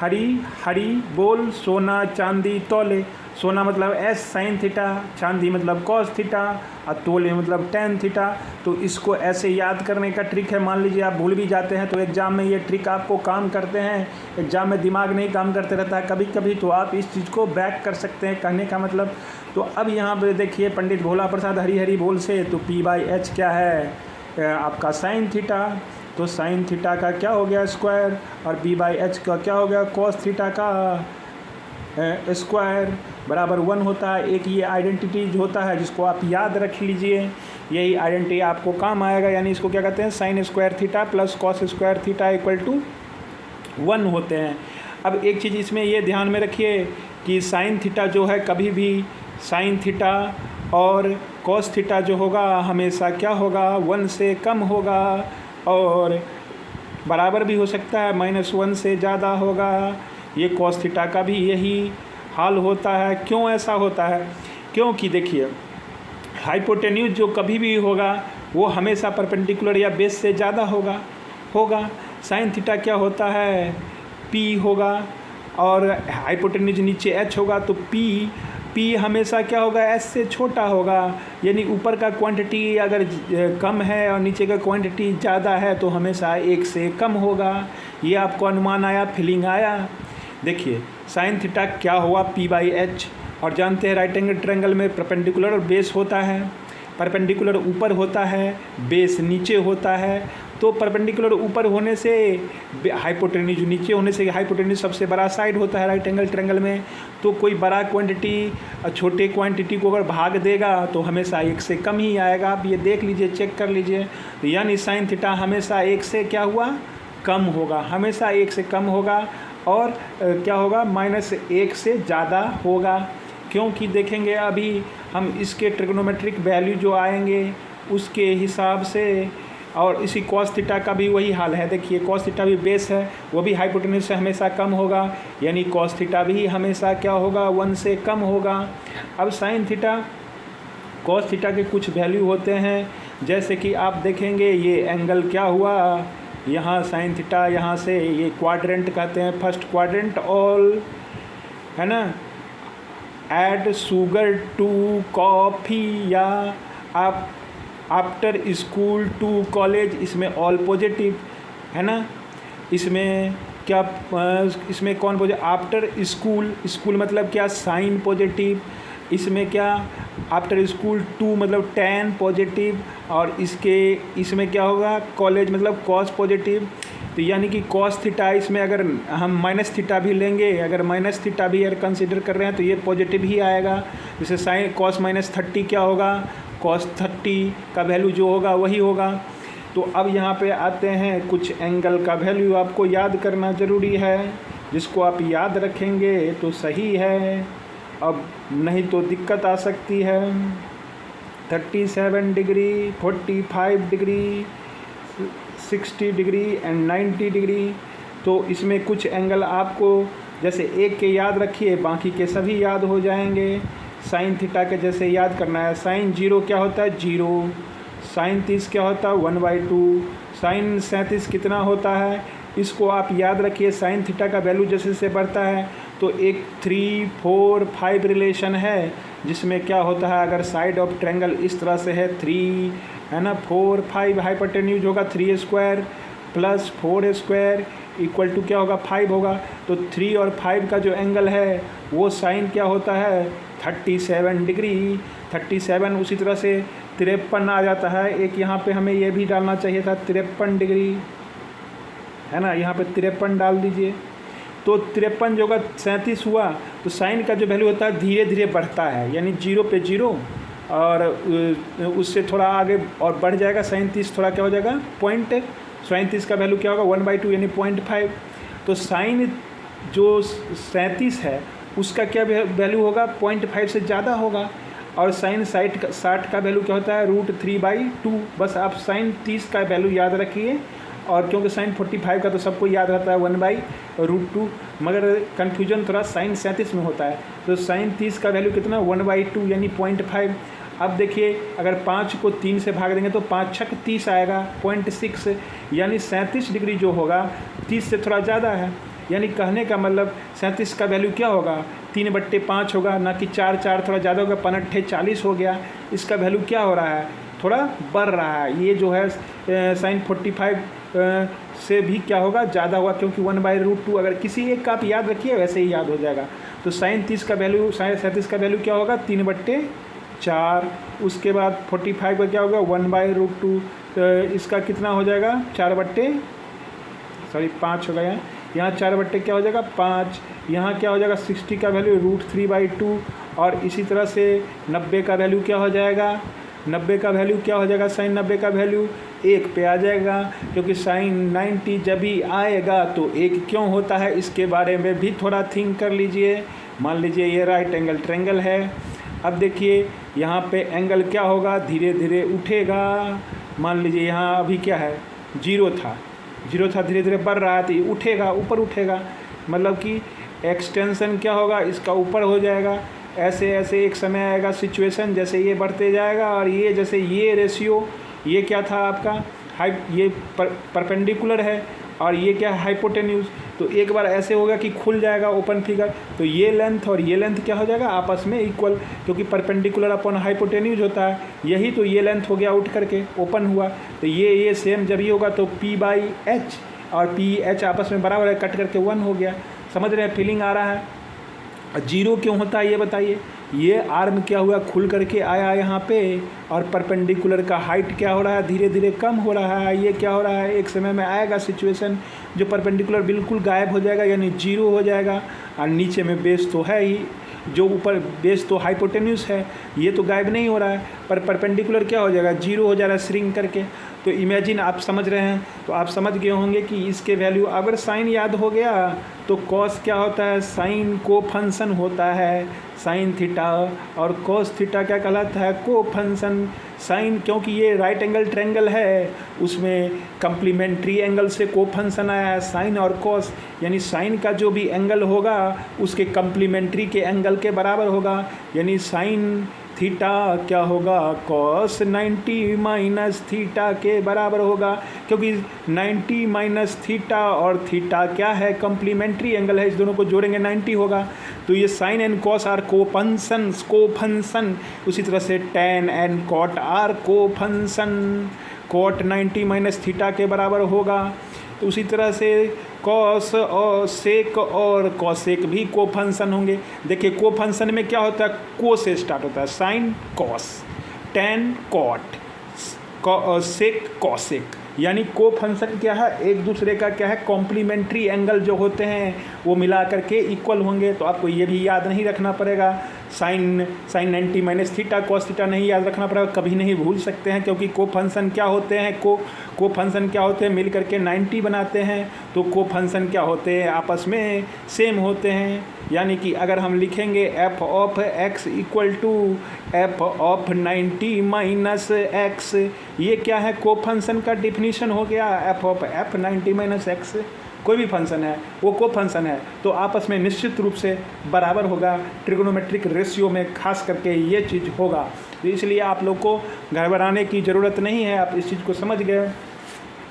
हरी हरी बोल, सोना चांदी तोले। सोना मतलब s साइन थीटा, चांदी मतलब कॉस थीटा, और तोले मतलब टेन थीटा। तो इसको ऐसे याद करने का ट्रिक है। मान लीजिए आप भूल भी जाते हैं तो एग्ज़ाम में ये ट्रिक आपको काम करते हैं। एग्ज़ाम में दिमाग नहीं काम करते रहता है कभी कभी, तो आप इस चीज़ को बैक कर सकते हैं, कहने का मतलब। तो अब यहाँ पर देखिए पंडित भोला प्रसाद हरी हरी बोल से तो p/h क्या है आपका साइन थीटा, तो साइन थीटा का क्या हो गया स्क्वायर, और b/h का क्या हो गया कॉस थीटा का स्क्वायर बराबर 1 होता है। एक ये आइडेंटिटी होता है जिसको आप याद रख लीजिए, यही आइडेंटिटी आपको काम आएगा। यानी इसको क्या कहते हैं, sin² थीटा + cos² थीटा = 1 होते हैं। अब एक चीज़ इसमें ये ध्यान में रखिए कि साइन थीटा जो है कभी भी साइन थीटा और कॉस थीटा जो होगा हमेशा क्या होगा, 1 से कम होगा, और बराबर भी हो सकता है, -1 से ज़्यादा होगा। ये कॉस थीटा का भी यही हाल होता है। क्यों ऐसा होता है, क्योंकि देखिए हाइपोटेन्यूज जो कभी भी होगा वो हमेशा परपेंडिकुलर या बेस से ज़्यादा होगा। साइन थीटा क्या होता है, p होगा, और हाइपोटेन्यूज नीचे h होगा, तो p हमेशा क्या होगा, s से छोटा होगा। यानी ऊपर का क्वांटिटी अगर कम है और नीचे का क्वांटिटी ज़्यादा है तो हमेशा 1 से कम होगा। ये आपको अनुमान आया, फीलिंग आया। देखिए साइन थीटा क्या हुआ, p/h, और जानते हैं राइट एंगल ट्रायंगल में परपेंडिकुलर और बेस होता है। परपेंडिकुलर ऊपर होता है, बेस नीचे होता है। तो परपेंडिकुलर ऊपर होने से हाइपोटेन्यूज नीचे होने से हाइपोटेन्यूज सबसे बड़ा साइड होता है राइट एंगल ट्रायंगल में। तो कोई बड़ा क्वांटिटी छोटे क्वांटिटी को अगर भाग देगा तो हमेशा 1 से कम ही आएगा। आप ये देख लीजिए, चेक कर लीजिए। तो यानी साइन थीटा हमेशा 1 से क्या हुआ, कम होगा, हमेशा 1 से कम होगा, और क्या होगा, -1 से ज़्यादा होगा। क्योंकि देखेंगे अभी हम इसके ट्रिग्नोमेट्रिक वैल्यू जो आएंगे उसके हिसाब से, और इसी कॉस थीटा का भी वही हाल है। देखिए कॉस थीटा भी बेस है, वो भी हाइपोटेन्यूज से हमेशा कम होगा, यानी कॉस थीटा भी हमेशा क्या होगा, 1 से कम होगा। अब साइन थीटा कॉस थीटा के कुछ वैल्यू होते हैं, जैसे कि आप देखेंगे ये एंगल क्या हुआ, यहाँ साइन थीटा, यहाँ से ये क्वाड्रेंट कहते हैं, फर्स्ट क्वाड्रेंट ऑल, है ना। ऐड शुगर टू कॉफ़ी, या आप आफ्टर स्कूल टू कॉलेज, इसमें ऑल पॉजिटिव है ना। इसमें क्या, इसमें कौन पॉजिटिव, आफ्टर स्कूल मतलब क्या, साइन पॉजिटिव। इसमें क्या, आफ्टर स्कूल टू मतलब टेन पॉजिटिव, और इसमें क्या होगा, कॉलेज मतलब कॉस पॉजिटिव। तो यानी कि कॉस थीटा, इसमें अगर हम माइनस थीटा भी लेंगे, अगर माइनस थीटा भी अगर कंसिडर कर रहे हैं तो ये पॉजिटिव ही आएगा। जैसे साइन कॉस -30 क्या होगा, कॉस 30 का वैल्यू जो होगा वही होगा। तो अब यहाँ पे आते हैं, कुछ एंगल का वैल्यू आपको याद करना ज़रूरी है, जिसको आप याद रखेंगे तो सही है, अब नहीं तो दिक्कत आ सकती है। 37 degree, 45 degree, 60 degree and 90 degree. तो इसमें कुछ एंगल आपको जैसे एक के याद रखिए, बाकी के सभी याद हो जाएंगे। साइन थीटा के जैसे याद करना है, साइन 0 क्या होता है, 0। साइन 30 क्या होता है, 1/2। साइन 37 कितना होता है, इसको आप याद रखिए, साइन थीटा का वैल्यू जैसे जैसे बढ़ता है तो एक 3, 4, 5 रिलेशन है, जिसमें क्या होता है, अगर साइड ऑफ ट्रायंगल इस तरह से है 3 है ना, 4, 5 हाइपोटेन्यूज होगा 3 square plus 4 square equal to क्या होगा 5 होगा। तो 3 और 5 का जो एंगल है वो साइन क्या होता है 37 डिग्री। 37 उसी तरह से 53 आ जाता है। एक यहाँ पे हमें ये भी डालना चाहिए था 53 डिग्री, है ना, यहाँ पे 53 डाल दीजिए। तो 53 जो होगा 37 हुआ। तो साइन का जो वैल्यू होता है धीरे धीरे बढ़ता है, यानी 0 पे 0 और उससे थोड़ा आगे और बढ़ जाएगा। 37 थोड़ा क्या हो जाएगा 37 का वैल्यू क्या होगा 1/2 यानी 0.5। तो साइन जो 37 है उसका क्या वैल्यू होगा 0.5 से ज़्यादा होगा। और साइन 60 का वैल्यू क्या होता है √3/2। बस आप साइन 30 का वैल्यू याद रखिए, और क्योंकि साइन 45 का तो सबको याद रहता है 1/√2, मगर कन्फ्यूजन थोड़ा साइन 37 में होता है। तो साइन 30 का वैल्यू कितना 1/2 यानी 0.5। अब देखिए अगर 5 को 3 से भाग देंगे तो 5 छक 30 आएगा 0.6, यानी 37 डिग्री जो होगा 30 से थोड़ा ज़्यादा है। यानी कहने का मतलब 37 का वैल्यू क्या होगा 3/5 होगा, ना कि 4 थोड़ा ज़्यादा होगा, 5 40 हो गया। इसका वैल्यू क्या हो रहा है थोड़ा बढ़ रहा है। ये जो है साइन 45 से भी क्या होगा ज़्यादा होगा, क्योंकि 1/√2 अगर किसी एक का आप याद रखिए वैसे ही याद हो जाएगा। तो साइन 30 का वैल्यू साइन 37 का वैल्यू क्या होगा 3/4। उसके बाद 45 का क्या होगा 1/√2। इसका कितना हो जाएगा 5 हो गया, यहाँ 4 क्या हो जाएगा 5। यहाँ क्या हो जाएगा 60 का वैल्यू √3/2। और इसी तरह से 90 का वैल्यू क्या हो जाएगा 90 का वैल्यू क्या हो जाएगा साइन 90 का वैल्यू 1 पे आ जाएगा, क्योंकि साइन 90 जब भी आएगा तो 1 क्यों होता है इसके बारे में भी थोड़ा थिंक कर लीजिए। मान लीजिए ये राइट एंगल ट्रायंगल है। अब देखिए यहाँ पे एंगल क्या होगा धीरे धीरे उठेगा। मान लीजिए यहाँ अभी क्या है 0 था धीरे धीरे बढ़ रहा है तो ये उठेगा, ऊपर उठेगा, मतलब कि एक्सटेंशन क्या होगा इसका ऊपर हो जाएगा। ऐसे ऐसे एक समय आएगा सिचुएशन जैसे ये बढ़ते जाएगा, और ये जैसे ये रेशियो ये क्या था आपका ये परपेंडिकुलर है और ये क्या है हाइपोटेन्यूज। तो एक बार ऐसे होगा कि खुल जाएगा ओपन फिगर, तो ये लेंथ और ये लेंथ क्या हो जाएगा आपस में इक्वल, क्योंकि परपेंडिकुलर अपॉन हाइपोटेन्यूज होता है। यही तो ये लेंथ हो गया उठ करके ओपन हुआ। तो ये सेम जब ये होगा तो P/H और PH आपस में बराबर है, कट करके 1 हो गया। समझ रहे हैं, फीलिंग आ रहा है। 0 क्यों होता है ये बताइए। ये आर्म क्या हुआ खुल करके आया यहाँ पे, और परपेंडिकुलर का हाइट क्या हो रहा है धीरे धीरे कम हो रहा है। ये क्या हो रहा है एक समय में आएगा सिचुएशन जो परपेंडिकुलर बिल्कुल गायब हो जाएगा, यानी 0 हो जाएगा। और नीचे में बेस तो है ही, जो ऊपर बेस तो हाइपोटेन्यूस है, ये तो गायब नहीं हो रहा है, पर परपेंडिकुलर क्या हो जाएगा 0 हो जा रहा है श्रिंक करके। तो इमेजिन आप समझ रहे हैं, तो आप समझ गए होंगे कि इसके वैल्यू अगर साइन याद हो गया तो कॉस क्या होता है साइन को फंक्शन होता है साइन थीटा, और कॉस थीटा क्या कहलाता है को फंक्शन साइन। क्योंकि ये राइट एंगल ट्रायंगल है उसमें कम्प्लीमेंट्री एंगल से को फंक्शन आया है साइन और कॉस, यानी साइन का जो भी एंगल होगा उसके कम्प्लीमेंट्री के एंगल के बराबर होगा। यानी साइन थीटा क्या होगा कॉस 90 माइनस थीटा के बराबर होगा, क्योंकि 90 माइनस थीटा और थीटा क्या है कम्प्लीमेंट्री एंगल है, इस दोनों को जोड़ेंगे 90 होगा। तो ये साइन एंड कॉस आर को फंक्शन। उसी तरह से टेन एंड कॉट आर को फंक्शन। कॉट 90 माइनस थीटा के बराबर होगा। तो उसी तरह से कॉस और सेक और कॉसेक भी को फंक्शन होंगे। देखिए को फंक्शन में क्या होता है को से स्टार्ट होता है sine cos, tan cot, sec cosec, यानी को फंक्शन क्या है एक दूसरे का क्या है कॉम्प्लीमेंट्री एंगल जो होते हैं वो मिला करके इक्वल होंगे। तो आपको ये भी याद नहीं रखना पड़ेगा sine 90 minus theta cos theta नहीं याद रखना पड़ेगा, कभी नहीं भूल सकते हैं, क्योंकि को फंक्शन क्या होते हैं को फंक्शन क्या होते हैं मिल करके 90 बनाते हैं। तो को फंक्शन क्या होते हैं आपस में सेम होते हैं। यानी कि अगर हम लिखेंगे f of x equal to f of 90 minus x, ये क्या है को फंक्शन का डिफिनीशन हो गया। f of f 90 minus x कोई भी फंक्शन है वो को फंक्शन है, तो आपस में निश्चित रूप से बराबर होगा। ट्रिगोनोमेट्रिक रेशियो में खास करके ये चीज़ होगा। तो इसलिए आप लोग को घबराने की ज़रूरत नहीं है, आप इस चीज़ को समझ गए।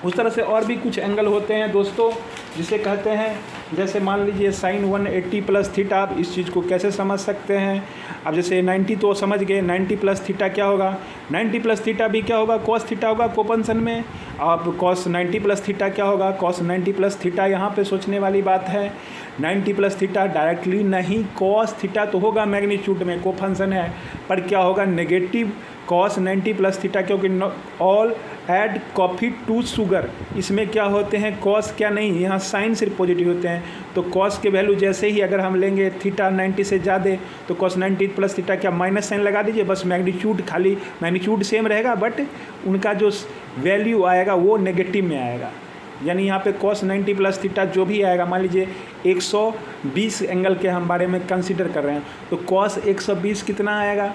उस तरह से और भी कुछ एंगल होते हैं दोस्तों, जिसे कहते हैं, जैसे मान लीजिए साइन 180 प्लस थीटा, आप इस चीज़ को कैसे समझ सकते हैं। अब जैसे 90 तो समझ गए, 90 प्लस थीटा क्या होगा, 90 प्लस थीटा भी क्या होगा, कॉस थीटा होगा कोफंक्शन में। अब कॉस 90 प्लस थीटा क्या होगा, कॉस 90 प्लस थीटा। यहाँ पे सोचने वाली बात है, 90 प्लस थीटा डायरेक्टली नहीं, कॉस थीटा तो होगा मैग्नीट्यूड में, कोफंक्शन है, पर क्या होगा नेगेटिव कॉस 90 प्लस थीटा, क्योंकि all add coffee to sugar, इसमें क्या होते हैं कॉस क्या नहीं, यहाँ साइन सिर्फ पॉजिटिव होते हैं। तो कॉस के वैल्यू जैसे ही अगर हम लेंगे थीटा 90 से ज़्यादा, तो कॉस 90 प्लस थीटा क्या माइनस साइन लगा दीजिए, बस मैग्नीट्यूड खाली मैग्नीट्यूड सेम रहेगा, बट उनका जो वैल्यू आएगा वो नेगेटिव में आएगा। यानी यहाँ पे कॉस 90 प्लस थीटा जो भी आएगा, मान लीजिए 120 एंगल के हम बारे में कंसिडर कर रहे हैं, तो कॉस 120 कितना आएगा,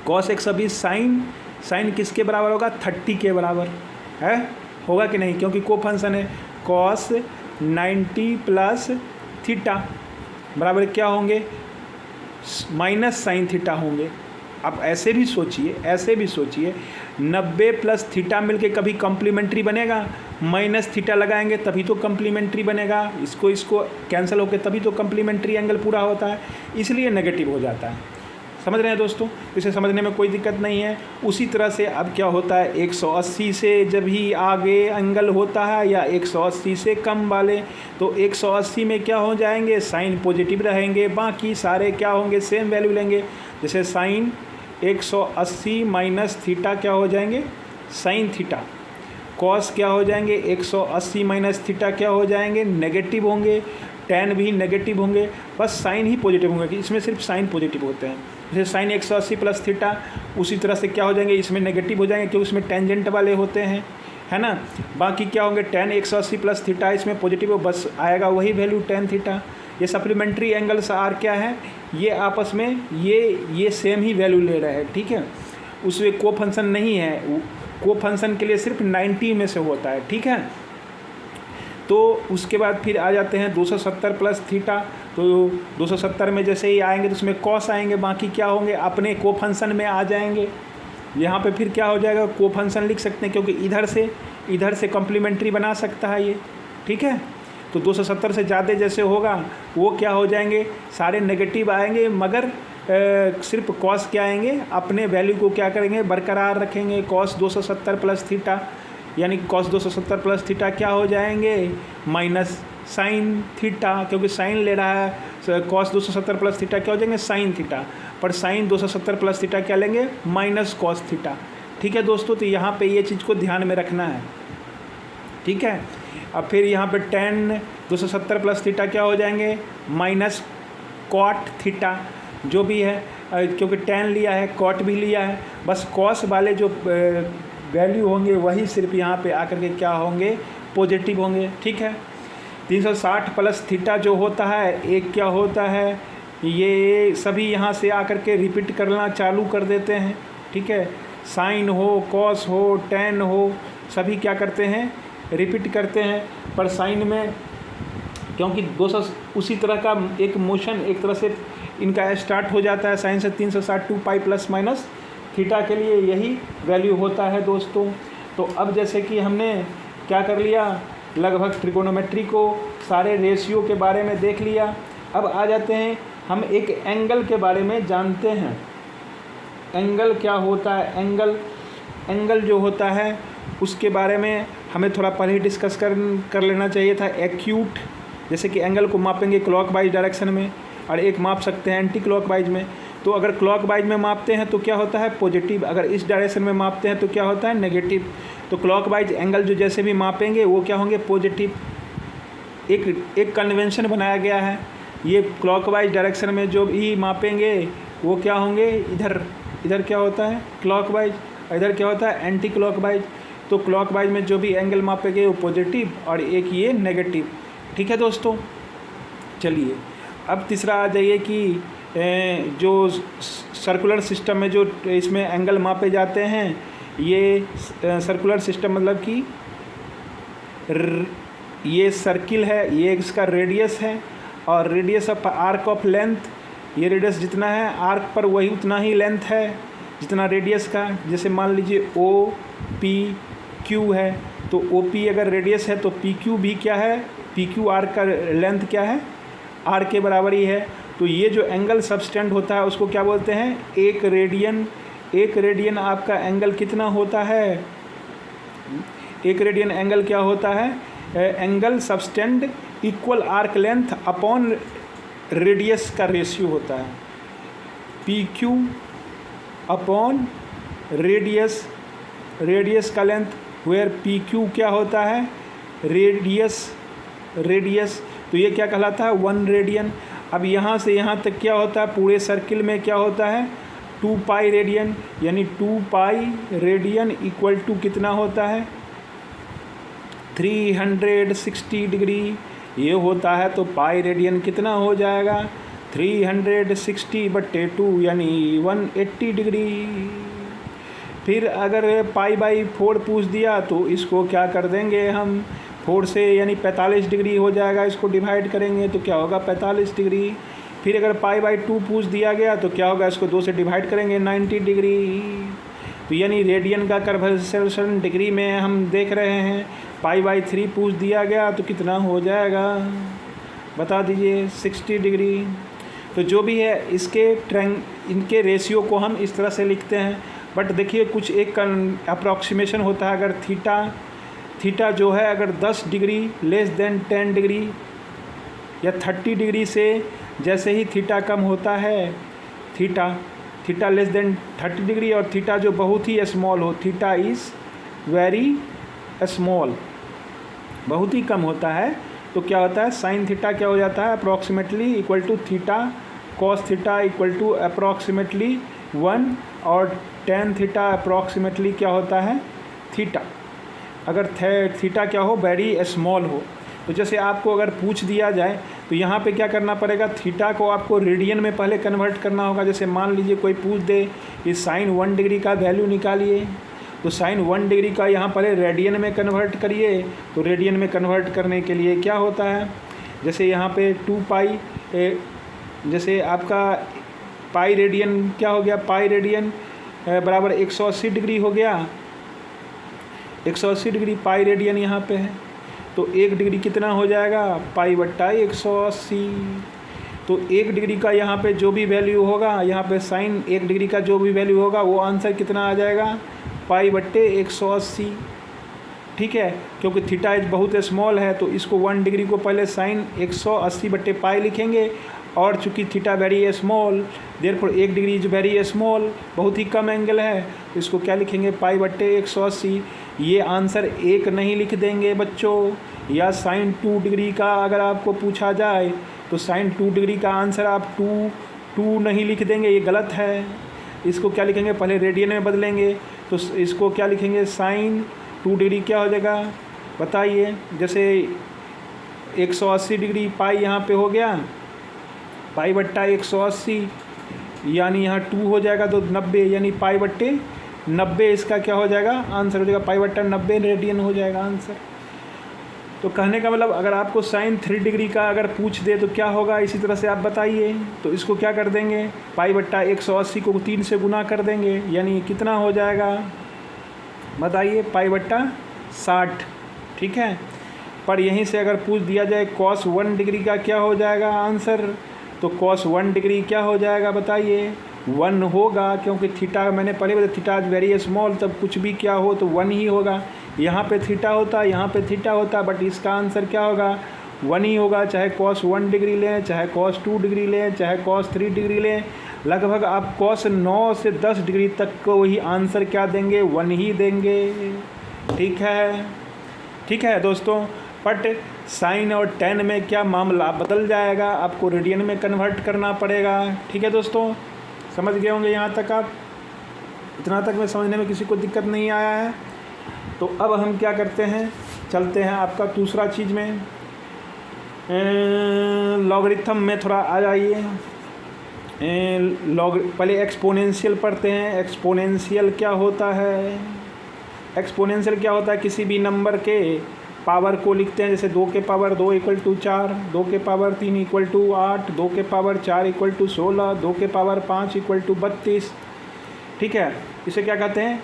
कॉस 120 साइन किसके बराबर होगा, 30 के बराबर है, होगा कि नहीं, क्योंकि कोफंक्शन है। कॉस 90 प्लस थीटा बराबर क्या होंगे, माइनस साइन थीटा होंगे। अब ऐसे भी सोचिए 90 प्लस थीटा मिलके कभी कॉम्प्लीमेंट्री बनेगा, माइनस थीटा लगाएंगे तभी तो कॉम्प्लीमेंट्री बनेगा, इसको कैंसिल होकर तभी तो कॉम्प्लीमेंट्री एंगल पूरा होता है, इसलिए नेगेटिव हो जाता है। समझ रहे हैं दोस्तों, इसे समझने में कोई दिक्कत नहीं है। उसी तरह से अब क्या होता है, 180 से जब ही आगे एंगल होता है या 180 से कम वाले, तो 180 में क्या हो जाएंगे, साइन पॉजिटिव रहेंगे, बाकी सारे क्या होंगे, सेम वैल्यू लेंगे। जैसे साइन 180 माइनस थीटा क्या हो जाएंगे, साइन थीटा। कॉस क्या हो जाएंगे, 180 माइनस थीटा क्या हो जाएंगे, नेगेटिव होंगे। टैन भी नेगेटिव होंगे, बस साइन ही पॉजिटिव होंगे, कि इसमें सिर्फ साइन पॉजिटिव होते हैं। जैसे साइन 180 प्लस थीटा, उसी तरह से क्या हो जाएंगे, इसमें नेगेटिव हो जाएंगे क्योंकि इसमें टेंजेंट वाले होते हैं, है ना। बाकी क्या होंगे, टैन 180 प्लस थीटा, इसमें पॉजिटिव हो, बस आएगा वही वैल्यू टैन थीटा। ये सप्लीमेंट्री एंगल्स आर क्या है, ये आपस में ये सेम ही वैल्यू ले रहे हैं, ठीक है। उसमें को फंक्शन नहीं है, को फंक्शन के लिए सिर्फ 90 में से होता है, ठीक है। तो उसके बाद फिर आ जाते हैं 270 प्लस थीटा, तो 270 में जैसे ही आएंगे तो उसमें कॉस आएंगे, बाकी क्या होंगे अपने को फंक्शन में आ जाएंगे। यहाँ पे फिर क्या हो जाएगा, को फंक्शन लिख सकते हैं क्योंकि इधर से कॉम्प्लीमेंट्री बना सकता है ये, ठीक है। तो 270 से ज़्यादा जैसे होगा वो क्या हो जाएंगे, सारे नेगेटिव आएंगे, मगर सिर्फ कॉस क्या आएंगे, अपने वैल्यू को क्या करेंगे, बरकरार रखेंगे। कॉस 270 प्लस थीटा, यानी कॉस 270 प्लस थीटा क्या हो जाएंगे, माइनस साइन थीटा, क्योंकि साइन ले रहा है। कॉस 270 प्लस थीटा क्या हो जाएंगे, साइन थीटा, पर साइन 270 प्लस थीटा क्या लेंगे, माइनस कॉस थीटा, ठीक है दोस्तों। तो यहाँ पे ये चीज़ को ध्यान में रखना है, ठीक है। अब फिर यहाँ पे टैन 270 प्लस थीटा क्या हो जाएंगे, माइनस कॉट थीटा, जो भी है, क्योंकि टैन लिया है, कॉट भी लिया है, बस कॉस वाले जो वैल्यू होंगे वही सिर्फ यहाँ पे आकर के क्या होंगे, पॉजिटिव होंगे, ठीक है। 360 प्लस थीटा जो होता है, एक क्या होता है, ये सभी यहाँ से आकर के रिपीट करना चालू कर देते हैं, ठीक है। साइन हो, कॉस हो, टैन हो, सभी क्या करते हैं, रिपीट करते हैं। पर साइन में क्योंकि 200 उसी तरह का एक मोशन एक तरह से इनका स्टार्ट हो जाता है, साइन से 360 2 पाई प्लस माइनस थीटा के लिए यही वैल्यू होता है दोस्तों। तो अब जैसे कि हमने क्या कर लिया, लगभग ट्रिगोनोमेट्री को सारे रेशियो के बारे में देख लिया। अब आ जाते हैं हम एक एंगल के बारे में जानते हैं। एंगल क्या होता है, एंगल जो होता है उसके बारे में हमें थोड़ा पहले डिस्कस कर लेना चाहिए था। एक्यूट, जैसे कि एंगल को मापेंगे क्लॉकवाइज डायरेक्शन में और एक माप सकते हैं एंटी क्लॉकवाइज में। तो अगर क्लॉकवाइज में मापते हैं तो क्या होता है, पॉजिटिव, अगर इस डायरेक्शन में मापते हैं तो क्या होता है, नेगेटिव। तो क्लॉकवाइज एंगल जो जैसे भी मापेंगे वो क्या होंगे, पॉजिटिव। एक कन्वेंशन बनाया गया है, ये क्लॉकवाइज डायरेक्शन में जो भी मापेंगे वो क्या होंगे, इधर क्या होता है क्लॉकवाइज, इधर क्या होता है एंटी क्लॉकवाइज। तो क्लॉकवाइज में जो भी एंगल मापेंगे वो पॉजिटिव और एक ये नेगेटिव, ठीक है दोस्तों। चलिए अब तीसरा आ जाइए कि जो सर्कुलर सिस्टम में जो इसमें एंगल मापे जाते हैं, ये सर्कुलर सिस्टम मतलब कि ये सर्किल है, ये इसका रेडियस है और radius of arc of length, ये रेडियस जितना है आर्क पर वही उतना ही लेंथ है जितना रेडियस का। जैसे मान लीजिए ओ पी क्यू है, तो ओ पी अगर रेडियस है तो पी क्यू भी क्या है, पी क्यू आर्क का लेंथ क्या है, आर के बराबर ही है। तो ये जो एंगल सबस्टेंड होता है उसको क्या बोलते हैं, एक रेडियन। एक रेडियन आपका एंगल कितना होता है, एक रेडियन एंगल क्या होता है, angle subtended equal arc length upon radius का रेशियो होता है, P Q upon radius, radius का लेंथ, वेयर पी क्यू क्या होता है, रेडियस, रेडियस। तो ये क्या कहलाता है, 1 रेडियन। अब यहाँ से यहाँ तक क्या होता है, पूरे सर्किल में क्या होता है, 2 पाई रेडियन, यानी 2 पाई रेडियन इक्वल टू कितना होता है, 360 डिग्री ये होता है। तो पाई रेडियन कितना हो जाएगा, 360/2 यानी 180 डिग्री। फिर अगर π/4 पूछ दिया तो इसको क्या कर देंगे हम, 4 से यानी 45 डिग्री हो जाएगा, इसको डिवाइड करेंगे तो क्या होगा 45 डिग्री। फिर अगर π/2 पूछ दिया गया तो क्या होगा, इसको 2 से डिवाइड करेंगे 90 डिग्री। तो यानी रेडियन का कन्वर्सेशन डिग्री में हम देख रहे हैं। π/3 पूछ दिया गया तो कितना हो जाएगा बता दीजिए, 60 डिग्री। तो जो भी है इसके इनके रेशियो को हम इस तरह से लिखते हैं। बट देखिए कुछ एक अप्रॉक्सीमेशन होता है, अगर थीटा जो है अगर 10 डिग्री लेस देन 10 डिग्री या 30 डिग्री से जैसे ही थीटा कम होता है, थीटा लेस देन 30 डिग्री और थीटा जो बहुत ही स्मॉल हो, थीटा इज़ वेरी स्मॉल, बहुत ही कम होता है, तो क्या होता है साइन थीटा क्या हो जाता है, approximately equal to theta cos theta equal to approximately 1 और टेन थीटा अप्रॉक्सीमेटली क्या होता है थीटा। अगर थीटा क्या हो, वेरी स्मॉल हो। तो जैसे आपको अगर पूछ दिया जाए तो यहाँ पे क्या करना पड़ेगा, थीटा को आपको रेडियन में पहले कन्वर्ट करना होगा। जैसे मान लीजिए कोई पूछ दे कि साइन 1 डिग्री का वैल्यू निकालिए, तो साइन 1 डिग्री का यहाँ पहले रेडियन में कन्वर्ट करिए। तो रेडियन में कन्वर्ट करने के लिए क्या होता है, जैसे यहाँ पे 2 पाई, जैसे आपका पाई रेडियन क्या हो गया, पाई रेडियन बराबर 180 डिग्री हो गया, 180 डिग्री पाई रेडियन यहाँ पे है। तो 1 डिग्री कितना हो जाएगा, π/180। तो 1 डिग्री का यहाँ पे जो भी वैल्यू होगा, यहाँ पे साइन 1 डिग्री का जो भी वैल्यू होगा वो आंसर कितना आ जाएगा, π/180। ठीक है, क्योंकि थीटा इज बहुत स्मॉल है तो इसको 1 डिग्री को पहले साइन 180/π लिखेंगे, और चूँकि theta very small therefore 1 degree is very small, बहुत ही कम एंगल है, तो इसको क्या लिखेंगे π/180। ये आंसर 1 नहीं लिख देंगे बच्चों, या साइन 2 डिग्री का अगर आपको पूछा जाए तो साइन 2 डिग्री का आंसर आप 2 नहीं लिख देंगे, ये गलत है। इसको क्या लिखेंगे, पहले रेडियन में बदलेंगे, तो इसको क्या लिखेंगे, साइन 2 डिग्री क्या हो जाएगा बताइए। जैसे 180 डिग्री पाई यहाँ पे हो गया, π/180 यानी यहाँ 2 हो जाएगा तो 90, यानी π/90 इसका क्या हो जाएगा आंसर हो जाएगा, π/90 रेडियन हो जाएगा आंसर। तो कहने का मतलब अगर आपको साइन 3 डिग्री का अगर पूछ दे तो क्या होगा, इसी तरह से आप बताइए। तो इसको क्या कर देंगे, π/180 को 3 से गुना कर देंगे, यानी कितना हो जाएगा बताइए, π/60। ठीक है, पर यहीं से अगर पूछ दिया जाए cos 1 डिग्री का क्या हो जाएगा आंसर, तो cos 1 डिग्री क्या हो जाएगा बताइए, 1 होगा, क्योंकि थीटा मैंने पहले बताया थीटा इज वेरी स्मॉल, तब कुछ भी क्या हो तो 1 ही होगा। यहाँ पे थीटा होता, यहाँ पे थीटा होता, बट इसका आंसर क्या होगा 1 ही होगा, चाहे cos 1 डिग्री लें, चाहे cos 2 डिग्री लें, चाहे cos 3 डिग्री लें, लगभग आप cos 9 से 10 डिग्री तक को वही आंसर क्या देंगे, 1 ही देंगे। ठीक है दोस्तों, बट साइन और टेन में क्या मामला बदल जाएगा, आपको रेडियन में कन्वर्ट करना पड़ेगा। ठीक है दोस्तों, समझ गए होंगे यहाँ तक आप, इतना तक में समझने में किसी को दिक्कत नहीं आया है। तो अब हम क्या करते हैं, चलते हैं आपका दूसरा चीज़ में, लॉगरिथम में थोड़ा आ जाइए। पहले एक्सपोनेंशियल पढ़ते हैं। एक्सपोनेंशियल क्या होता है, एक्सपोनेंशियल क्या होता है, किसी भी नंबर के पावर को लिखते हैं, जैसे 2 के पावर 2 = 4, 2 के पावर 3 = 8, 2 के पावर 4 = 16, 2 के पावर 5 = 32। ठीक है, इसे क्या कहते हैं,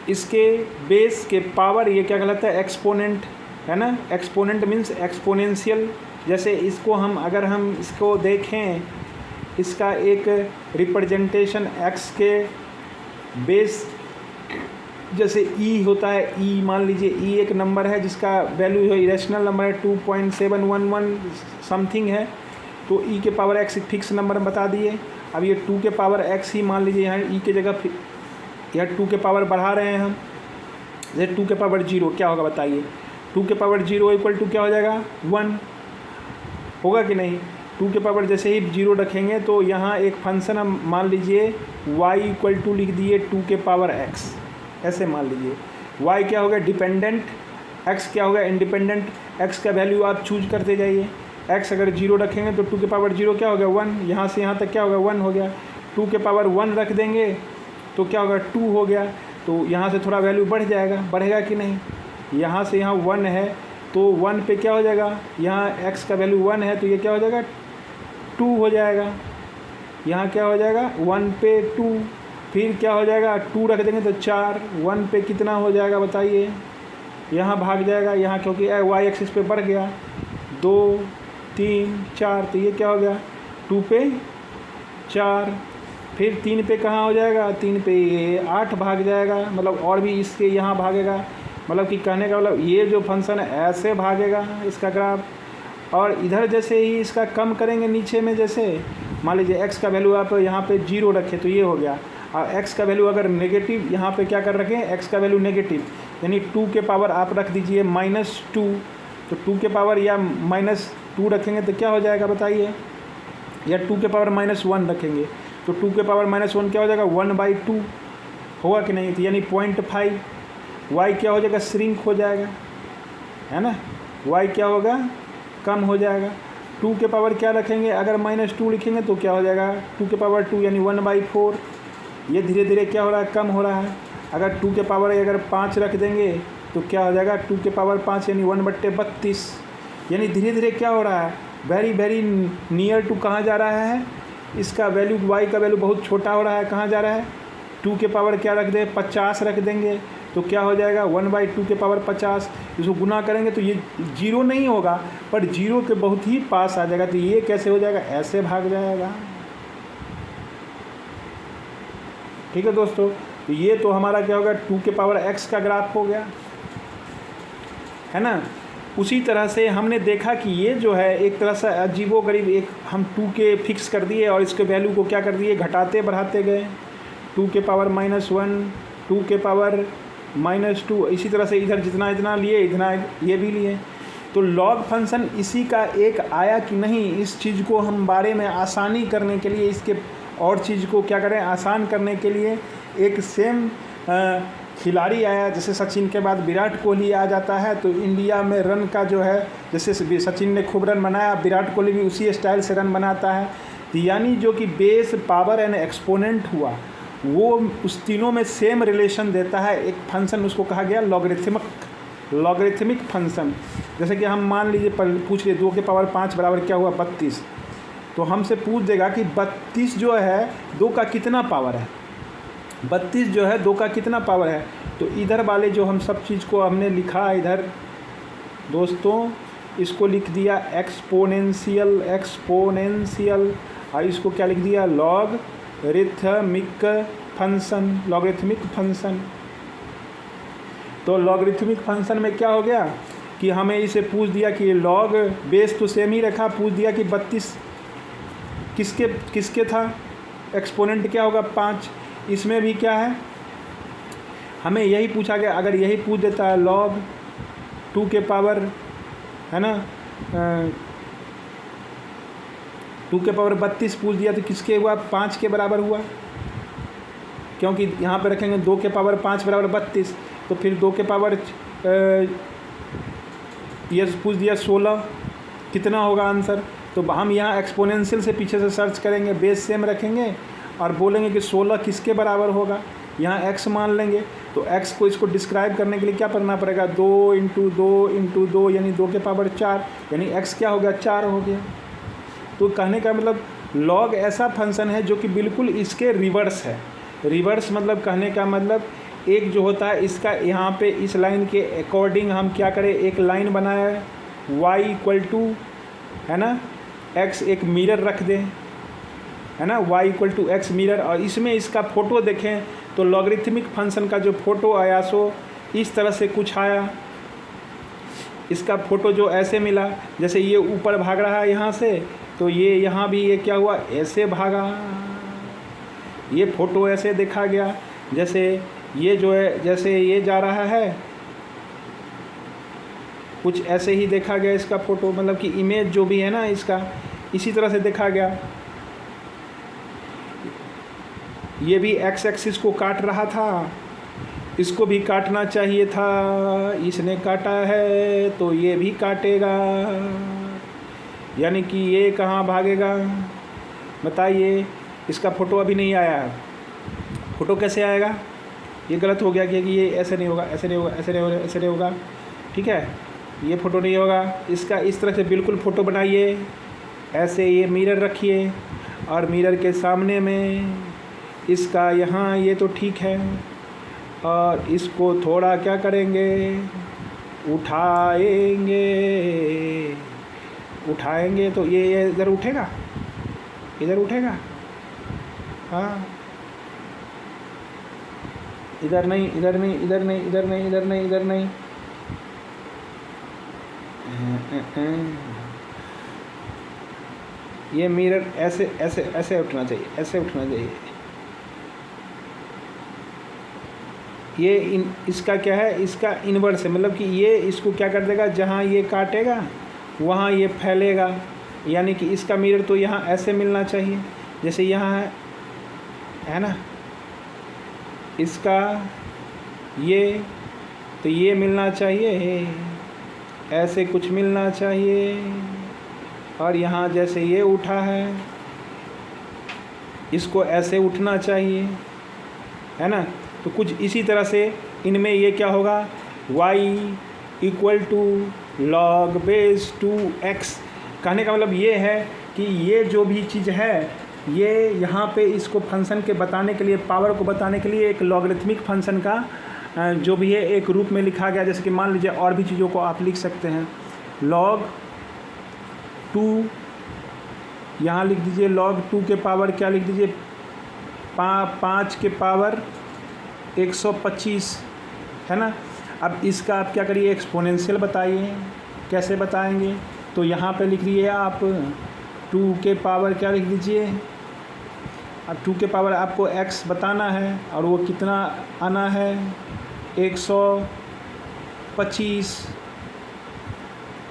इसके बेस के पावर, ये क्या कहलाता है एक्सपोनेंट। है ना। Exponent means exponential. जैसे इसको हम अगर हम इसको देखें, इसका एक रिप्रेजेंटेशन x के बेस, जैसे e होता है, e मान लीजिए e एक नंबर है जिसका वैल्यू है इरेशनल नंबर है 2.711 समथिंग है, तो e के पावर x एक फिक्स नंबर बता दिए। अब ये 2 के पावर x ही मान लीजिए, यहाँ e के जगह यहाँ 2 के पावर बढ़ा रहे हैं हम, जैसे 2 के पावर 0 क्या होगा बताइए। 2 के पावर 0 इक्वल टू क्या हो जाएगा 1 होगा कि नहीं। 2 के पावर जैसे ही 0 रखेंगे तो यहाँ एक फंक्शन हम मान लीजिए y इक्वल टू लिख दिए 2 के पावर x, ऐसे मान लीजिए। y क्या होगा डिपेंडेंट, x क्या होगा इंडिपेंडेंट। x का वैल्यू आप चूज करते जाइए। x अगर 0 रखेंगे तो 2 के पावर 0 क्या होगा 1, यहाँ से यहाँ तक क्या होगा 1 हो गया। 2 के पावर 1 रख देंगे तो क्या होगा 2 हो गया, तो यहाँ से थोड़ा वैल्यू बढ़ जाएगा, बढ़ेगा कि नहीं। यहाँ से यहाँ 1 है तो 1 पे क्या हो जाएगा, यहाँ x का वैल्यू 1 है तो ये क्या हो जाएगा 2 हो जाएगा। यहाँ क्या हो जाएगा 1 पे 2, फिर क्या हो जाएगा 2 रख देंगे तो 4, 1 पे कितना हो जाएगा बताइए, यहाँ भाग जाएगा, यहाँ क्योंकि y एक्सिस पे बढ़ गया 2 3 4, तो ये क्या हो गया 2 पे 4, फिर 3 पे कहाँ हो जाएगा, 3 पे ये 8 भाग जाएगा, मतलब और भी इसके यहाँ भागेगा। मतलब कि कहने का मतलब ये जो फंक्शन है ऐसे भागेगा इसका ग्राफ, और इधर जैसे ही इसका कम करेंगे नीचे में, जैसे मान लीजिए x का वैल्यू आप यहाँ पे 0 रखें तो ये हो गया, और x का वैल्यू अगर नेगेटिव यहाँ पे क्या कर रखें, x का वैल्यू नेगेटिव, यानी 2 के पावर आप रख दीजिए -2, तो 2 के पावर या -2 रखेंगे तो क्या हो जाएगा बताइए, या 2 के पावर -1 रखेंगे तो 2 के पावर -1 क्या हो जाएगा 1/2 होगा कि नहीं, तो यानी 0.5। y क्या हो जाएगा श्रिंक हो जाएगा, है ना, y क्या होगा कम हो जाएगा। 2 के पावर क्या रखेंगे, अगर -2 लिखेंगे तो क्या हो जाएगा 2 के पावर 2 यानी 1/4, ये धीरे धीरे क्या हो रहा है कम हो रहा है। अगर 2 के पावर अगर 5 रख देंगे तो क्या हो जाएगा 2 के पावर 5 यानी 1/32, यानी धीरे धीरे क्या हो रहा है वेरी वेरी नियर टू कहाँ जा रहा है, इसका वैल्यू y का वैल्यू बहुत छोटा हो रहा है, कहाँ जा रहा है 2 के पावर क्या रख दे 50 रख देंगे तो क्या हो जाएगा 1/2 के पावर 50, इसको गुना करेंगे तो ये 0 नहीं होगा पर 0 के बहुत ही पास आ जाएगा, तो ये कैसे हो जाएगा ऐसे भाग जाएगा। ठीक है दोस्तों, तो ये तो हमारा क्या होगा 2 के पावर x का ग्राफ हो गया, है ना। उसी तरह से हमने देखा कि ये जो है एक तरह से अजीबोगरीब, एक हम 2 के फिक्स कर दिए और इसके वैल्यू को क्या कर दिए घटाते बढ़ाते गए, 2 के पावर -1, 2 के पावर -2, इसी तरह से इधर जितना इतना लिए इतना ये भी लिए। तो लॉग फंक्शन इसी का एक आया कि नहीं, इस चीज़ को हम बारे में आसानी करने के लिए, इसके और चीज़ को क्या करें आसान करने के लिए एक सेम खिलाड़ी आया। जैसे सचिन के बाद विराट कोहली आ जाता है तो इंडिया में रन का जो है, जैसे सचिन ने खूब रन बनाया, विराट कोहली भी उसी स्टाइल से रन बनाता है। तो यानी जो कि बेस पावर एंड एक्सपोनेंट हुआ वो उस तीनों में सेम रिलेशन देता है एक फंक्शन, उसको कहा गया लॉगरिथमिक फंक्शन। जैसे कि हम मान लीजिए पूछ लिए 2 के पावर 5 बराबर क्या हुआ 32, तो हमसे पूछ देगा कि 32 जो है 2 का कितना पावर है, 32 जो है 2 का कितना पावर है। तो इधर वाले जो हम सब चीज़ को हमने लिखा इधर दोस्तों, इसको लिख दिया एक्सपोनेंशियल, और इसको क्या लिख दिया लॉगरिथमिक फंक्शन। तो लॉगरिथमिक फंक्शन में क्या हो गया कि हमें इसे पूछ दिया कि लॉग बेस तो सेम ही रखा, पूछ दिया कि 32 किसके था, एक्सपोनेंट क्या होगा 5, इसमें भी क्या है हमें यही पूछा गया। अगर यही पूछ देता है लॉग 2 के पावर, है ना 2 के पावर 32 पूछ दिया तो किसके हुआ 5 के बराबर हुआ, क्योंकि यहाँ पे रखेंगे 2 के पावर 5 बराबर 32, तो फिर 2 के पावर ये पूछ दिया 16 कितना होगा आंसर। तो हम यहाँ एक्सपोनेंशियल से पीछे से सर्च करेंगे, बेस सेम रखेंगे और बोलेंगे कि 16 किसके बराबर होगा, यहाँ x मान लेंगे। तो x को इसको डिस्क्राइब करने के लिए क्या करना पड़ेगा 2 × 2 × 2 यानी 2 के पावर 4, यानी x क्या हो गया 4 हो गया। तो कहने का मतलब लॉग ऐसा फंक्शन है जो कि बिल्कुल इसके रिवर्स है। रिवर्स मतलब कहने का मतलब एक जो होता है इसका यहाँ पे इस लाइन के अकॉर्डिंग हम क्या करें, एक लाइन बनाए y इक्वल टू, है ना, x एक मिरर रख दें, है ना, y equal to x mirror, और इसमें इसका फ़ोटो देखें तो लॉगरिथमिक फंक्शन का जो फ़ोटो आया सो इस तरह से कुछ आया। इसका फ़ोटो जो ऐसे मिला, जैसे ये ऊपर भाग रहा है यहाँ से, तो ये यहाँ भी ये क्या हुआ, ऐसे भागा, ये फ़ोटो ऐसे देखा गया। जैसे ये जो है, जैसे ये जा रहा है कुछ ऐसे ही देखा गया इसका फ़ोटो, मतलब कि इमेज जो भी है ना इसका इसी तरह से देखा गया। ये भी एक्स एक्सिस को काट रहा था, इसको भी काटना चाहिए था, इसने काटा है तो ये भी काटेगा, यानी कि ये कहाँ भागेगा बताइए। इसका फ़ोटो अभी नहीं आया है, फ़ोटो कैसे आएगा, ये गलत हो गया कि ये ऐसे नहीं होगा, ऐसे नहीं होगा, ऐसे नहीं होगा, ऐसे नहीं होगा, ठीक है, ये फ़ोटो नहीं होगा। इसका इस तरह से बिल्कुल फ़ोटो बनाइए, ऐसे ये मिरर रखिए और मिरर के सामने में इसका यहाँ ये तो ठीक है, और इसको थोड़ा क्या करेंगे, उठाएंगे तो ये इधर उठेगा, इधर उठेगा, हाँ, इधर नहीं, इधर नहीं, इधर नहीं, इधर नहीं, इधर नहीं, इधर नहीं, ये मिरर ऐसे ऐसे ऐसे उठना चाहिए, ऐसे उठना चाहिए। ये इसका क्या है, इसका इन्वर्स है, मतलब कि ये इसको क्या कर देगा, जहाँ ये काटेगा वहाँ ये फैलेगा, यानी कि इसका मिरर तो यहाँ ऐसे मिलना चाहिए, जैसे यहाँ है ना, इसका ये तो ये मिलना चाहिए, ऐसे कुछ मिलना चाहिए, और यहाँ जैसे ये उठा है इसको ऐसे उठना चाहिए, है ना। तो कुछ इसी तरह से इनमें ये क्या होगा, y equal to log base 2x। कहने का मतलब ये है कि ये जो भी चीज़ है ये यहाँ पे इसको फंक्शन के बताने के लिए, पावर को बताने के लिए एक लॉगरिथमिक फंक्शन का जो भी है एक रूप में लिखा गया। जैसे कि मान लीजिए और भी चीज़ों को आप लिख सकते हैं, log 2, यहाँ लिख दीजिए log 2 के पावर क्या लिख दीजिए, 5 के पावर 125, है ना। अब इसका आप क्या करिए, एक्सपोनेंशियल बताइए, कैसे बताएंगे, तो यहाँ पे लिख लीजिए आप 2 के पावर क्या लिख दीजिए, अब 2 के पावर आपको x बताना है और वो कितना आना है 125।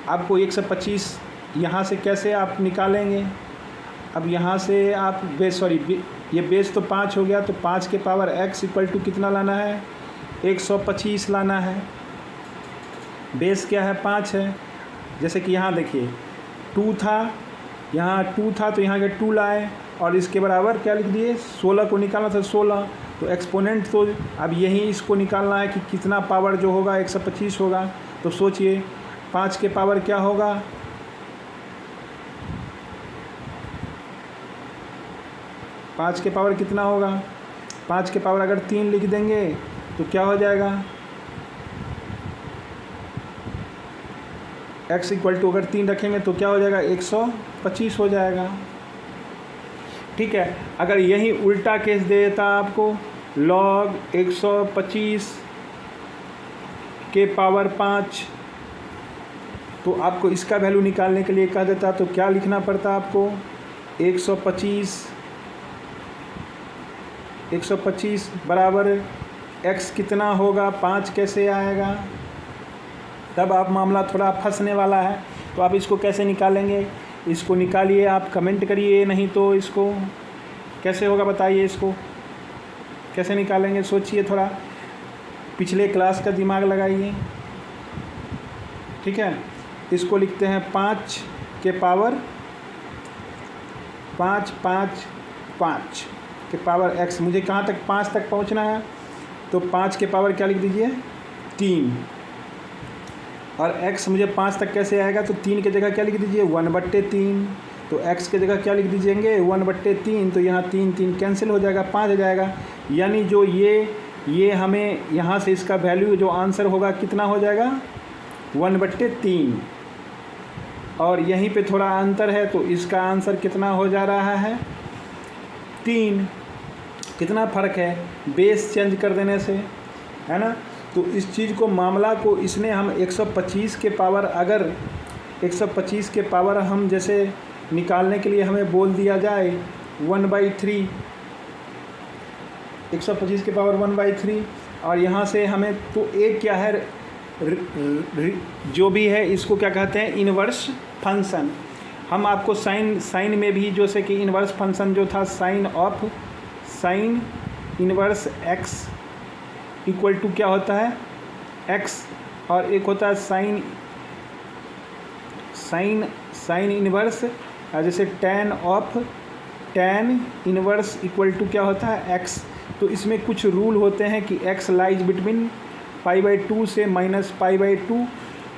आपको 125 यहाँ से कैसे आप निकालेंगे, अब यहाँ से आप बेस, सॉरी ये बेस तो 5 हो गया, तो 5 के पावर x इक्वल टू कितना लाना है, 125 लाना है। बेस क्या है, 5 है। जैसे कि यहाँ देखिए 2 था, यहाँ 2 था तो यहाँ के 2 लाए और इसके बराबर क्या लिख दिए, 16 को निकालना था 16, तो एक्सपोनेंट तो अब यही इसको निकालना है कि कितना पावर जो होगा 125 होगा। तो सोचिए 5 के पावर क्या होगा, 5 के पावर कितना होगा, 5 के पावर अगर 3 लिख देंगे तो क्या हो जाएगा, x इक्वल टू अगर 3 रखेंगे तो क्या हो जाएगा 125 हो जाएगा। ठीक है, अगर यही उल्टा केस दे देता आपको log 125 के पावर 5, तो आपको इसका वैल्यू निकालने के लिए कह देता तो क्या लिखना पड़ता आपको, 125 बराबर x कितना होगा, 5 कैसे आएगा। तब आप मामला थोड़ा फंसने वाला है, तो आप इसको कैसे निकालेंगे, इसको निकालिए, आप कमेंट करिए, नहीं तो इसको कैसे होगा बताइए, इसको कैसे निकालेंगे, सोचिए थोड़ा, पिछले क्लास का दिमाग लगाइए। ठीक है, इसको लिखते हैं 5 के पावर 5 के पावर x। मुझे कहाँ तक, 5 तक पहुँचना है, तो 5 के पावर क्या लिख दीजिए 3, और x मुझे 5 तक कैसे आएगा, तो 3 की जगह क्या लिख दीजिए 1/3, तो x की जगह क्या लिख दीजिएंगे 1/3, तो यहाँ 3 कैंसिल हो जाएगा, 5 हो जाएगा। यानी जो ये ये हमें यहाँ से इसका वैल्यू जो आंसर होगा कितना हो जाएगा 1/3, और यहीं पे थोड़ा अंतर है तो इसका आंसर कितना हो जा रहा है 3। कितना फ़र्क है बेस चेंज कर देने से, है ना। तो इस चीज़ को मामला को इसने हम 125 के पावर, अगर 125 के पावर हम जैसे निकालने के लिए हमें बोल दिया जाए 1/3, 125 के पावर 1/3, और यहाँ से हमें तो एक क्या है जो भी है इसको क्या कहते हैं इन्वर्स फंक्शन। हम आपको साइन में भी जैसे कि इन्वर्स फंक्शन जो था sine inverse x equal to क्या होता है एक्स, और एक होता है साइन इन्वर्स जैसे tan इन्वर्स इक्वल टू क्या होता है एक्स। तो इसमें कुछ रूल होते हैं कि x लाइज बिटवीन π/2 से -π/2।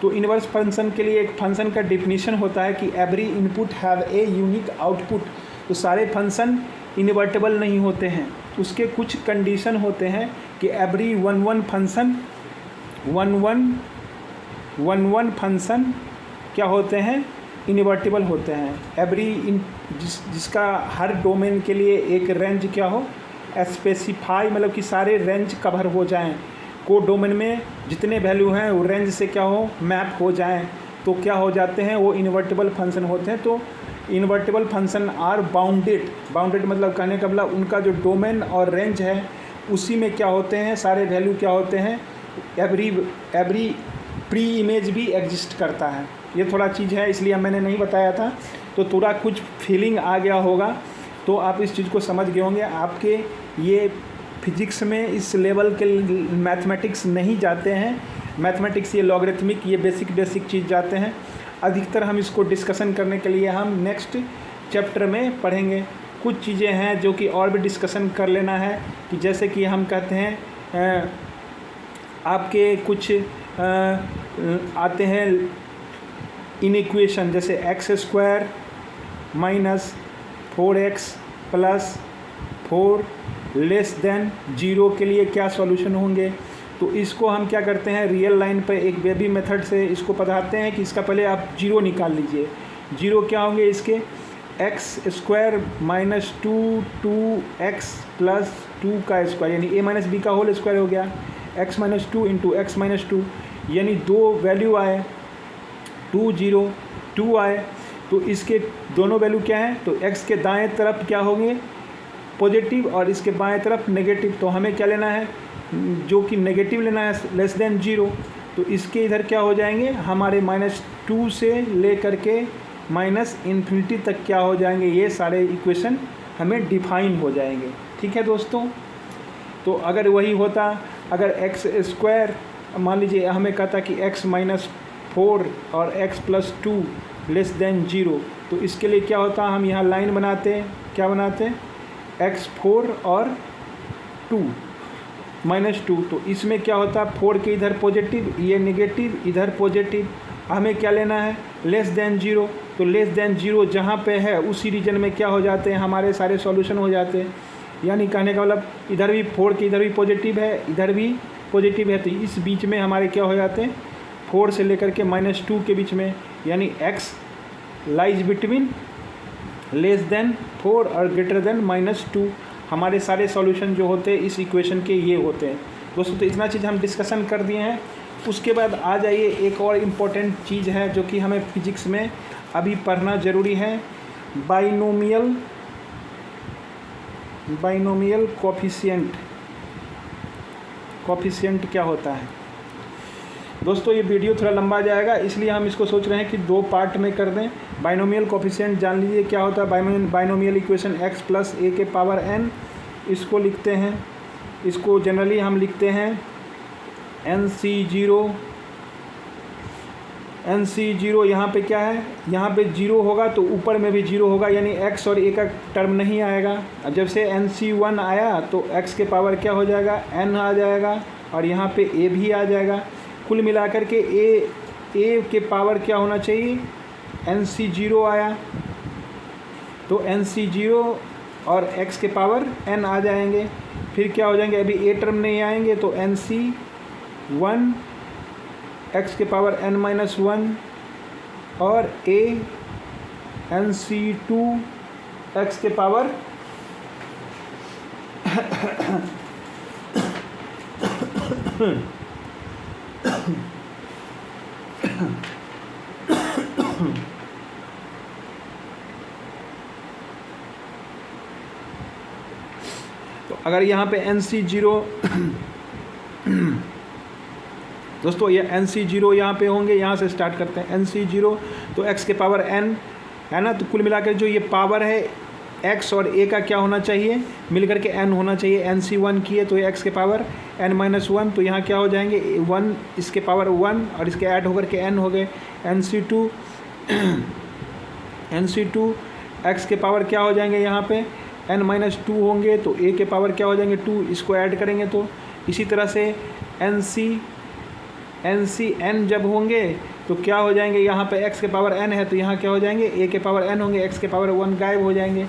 तो इन्वर्स फंक्शन के लिए एक फंक्शन का डिफिनीशन होता है कि every input have a unique output. तो सारे फंक्शन इन्वर्टेबल नहीं होते हैं, उसके कुछ कंडीशन होते हैं कि एवरी वन फंक्शन क्या होते हैं इन्वर्टेबल होते हैं। जिसका हर डोमेन के लिए एक रेंज क्या हो स्पेसिफाई, मतलब कि सारे रेंज कवर हो जाएं, को डोमेन में जितने वैल्यू हैं वो रेंज से क्या हो मैप हो जाएं, तो क्या हो जाते हैं वो इन्वर्टेबल फंक्शन होते हैं। तो इन्वर्टेबल फंक्शन आर बाउंडेड मतलब कहने का मतलब उनका जो डोमेन और रेंज है उसी में क्या होते हैं सारे वैल्यू क्या होते हैं एवरी प्री इमेज भी एग्जिस्ट करता है। ये थोड़ा चीज़ है इसलिए मैंने नहीं बताया था, तो थोड़ा कुछ फीलिंग आ गया होगा तो आप इस चीज़ को समझ गए होंगे। आपके ये फिजिक्स में इस लेवल के मैथमेटिक्स नहीं जाते हैं, मैथमेटिक्स ये लॉगरिथमिक ये बेसिक चीज़ जाते हैं। अधिकतर हम इसको डिस्कशन करने के लिए हम नेक्स्ट चैप्टर में पढ़ेंगे। कुछ चीज़ें हैं जो कि और भी डिस्कशन कर लेना है, कि जैसे कि हम कहते हैं आपके कुछ आते हैं इनइक्वेशन, जैसे x² - 4x + 4 < 0 के लिए क्या सॉल्यूशन होंगे। तो इसको हम क्या करते हैं रियल लाइन पे एक बेबी मेथड से इसको बताते हैं कि इसका पहले आप 0 निकाल लीजिए। 0 क्या होंगे इसके x² - 2x + 2 का स्क्वायर यानी a - b का होल स्क्वायर हो गया। x - 2 × x - 2 यानी 2 वैल्यू आए 2 0 2 आए, तो इसके दोनों वैल्यू क्या हैं, तो x के दाएं तरफ क्या होंगे पॉजिटिव और इसके बाएं तरफ नेगेटिव। तो हमें क्या लेना है जो कि नेगेटिव लेना है < 0। तो इसके इधर क्या हो जाएंगे हमारे -2 से ले करके -∞ तक क्या हो जाएंगे, ये सारे इक्वेशन हमें डिफाइन हो जाएंगे। ठीक है दोस्तों, तो अगर वही होता अगर x² मान लीजिए हमें कहता कि x - 4 और x + 2 < 0, तो इसके लिए क्या होता हम यहाँ लाइन बनाते हैं, क्या बनाते हैं x4 और 2 -2। तो इसमें क्या होता है 4 के इधर पॉजिटिव ये नेगेटिव इधर पॉजिटिव, हमें क्या लेना है < 0। तो < 0 जहाँ पे है उसी रीजन में क्या हो जाते हैं हमारे सारे सॉल्यूशन हो जाते हैं। यानी कहने का मतलब इधर भी 4 के इधर भी पॉजिटिव है इधर भी पॉजिटिव है, तो इस बीच में हमारे क्या हो जाते हैं 4 से लेकर के -2 के बीच में, यानी x लाइज बिटवीन < 4 और < -2। हमारे सारे सॉल्यूशन जो होते हैं इस इक्वेशन के ये होते हैं दोस्तों। तो इतना चीज़ हम डिस्कशन कर दिए हैं। उसके बाद आ जाइए एक और इम्पोर्टेंट चीज़ है जो कि हमें फिजिक्स में अभी पढ़ना ज़रूरी है, बाइनोमियल कोफिशिएंट क्या होता है दोस्तों। ये वीडियो थोड़ा लंबा जाएगा इसलिए हम इसको सोच रहे हैं कि 2 पार्ट में कर दें। बाइनोमियल कोफिशिएंट जान लीजिए क्या होता है। बाइनोमियल इक्वेशन x + a के पावर n, इसको लिखते हैं, इसको जनरली हम लिखते हैं NC0। यहाँ पे क्या है यहाँ पे 0 होगा तो ऊपर में भी 0 होगा, यानी x और a का टर्म नहीं आएगा। अब जब से NC1 आया तो x के पावर क्या हो जाएगा n आ जाएगा और यहाँ पे a भी आ जाएगा। कुल मिलाकर के a के पावर क्या होना चाहिए NC0 आया तो NC0 और x के पावर n आ जाएंगे। फिर क्या हो जाएंगे, अभी ए टर्म नहीं आएंगे तो NC1 x के पावर n-1 और a NC2 x के पावर तो अगर यहाँ पे NC0 दोस्तों ये NC0 यहाँ पे होंगे, यहाँ से स्टार्ट करते हैं NC0 तो x के पावर n है ना। तो कुल मिलाकर जो ये पावर है x और a का क्या होना चाहिए, मिलकर के n होना चाहिए। NC1 की है तो ये x के पावर n-1, तो यहाँ क्या हो जाएंगे 1 इसके पावर 1 और इसके ऐड होकर के n हो गए। NC2 x के पावर क्या हो जाएंगे, यहाँ पे n-2 होंगे तो a के पावर क्या हो जाएंगे 2, इसको ऐड करेंगे तो इसी तरह से NCn जब होंगे तो क्या हो जाएंगे, यहाँ पे x के पावर n है तो यहाँ क्या हो जाएंगे a के पावर n होंगे, x के पावर 1 गायब हो जाएंगे।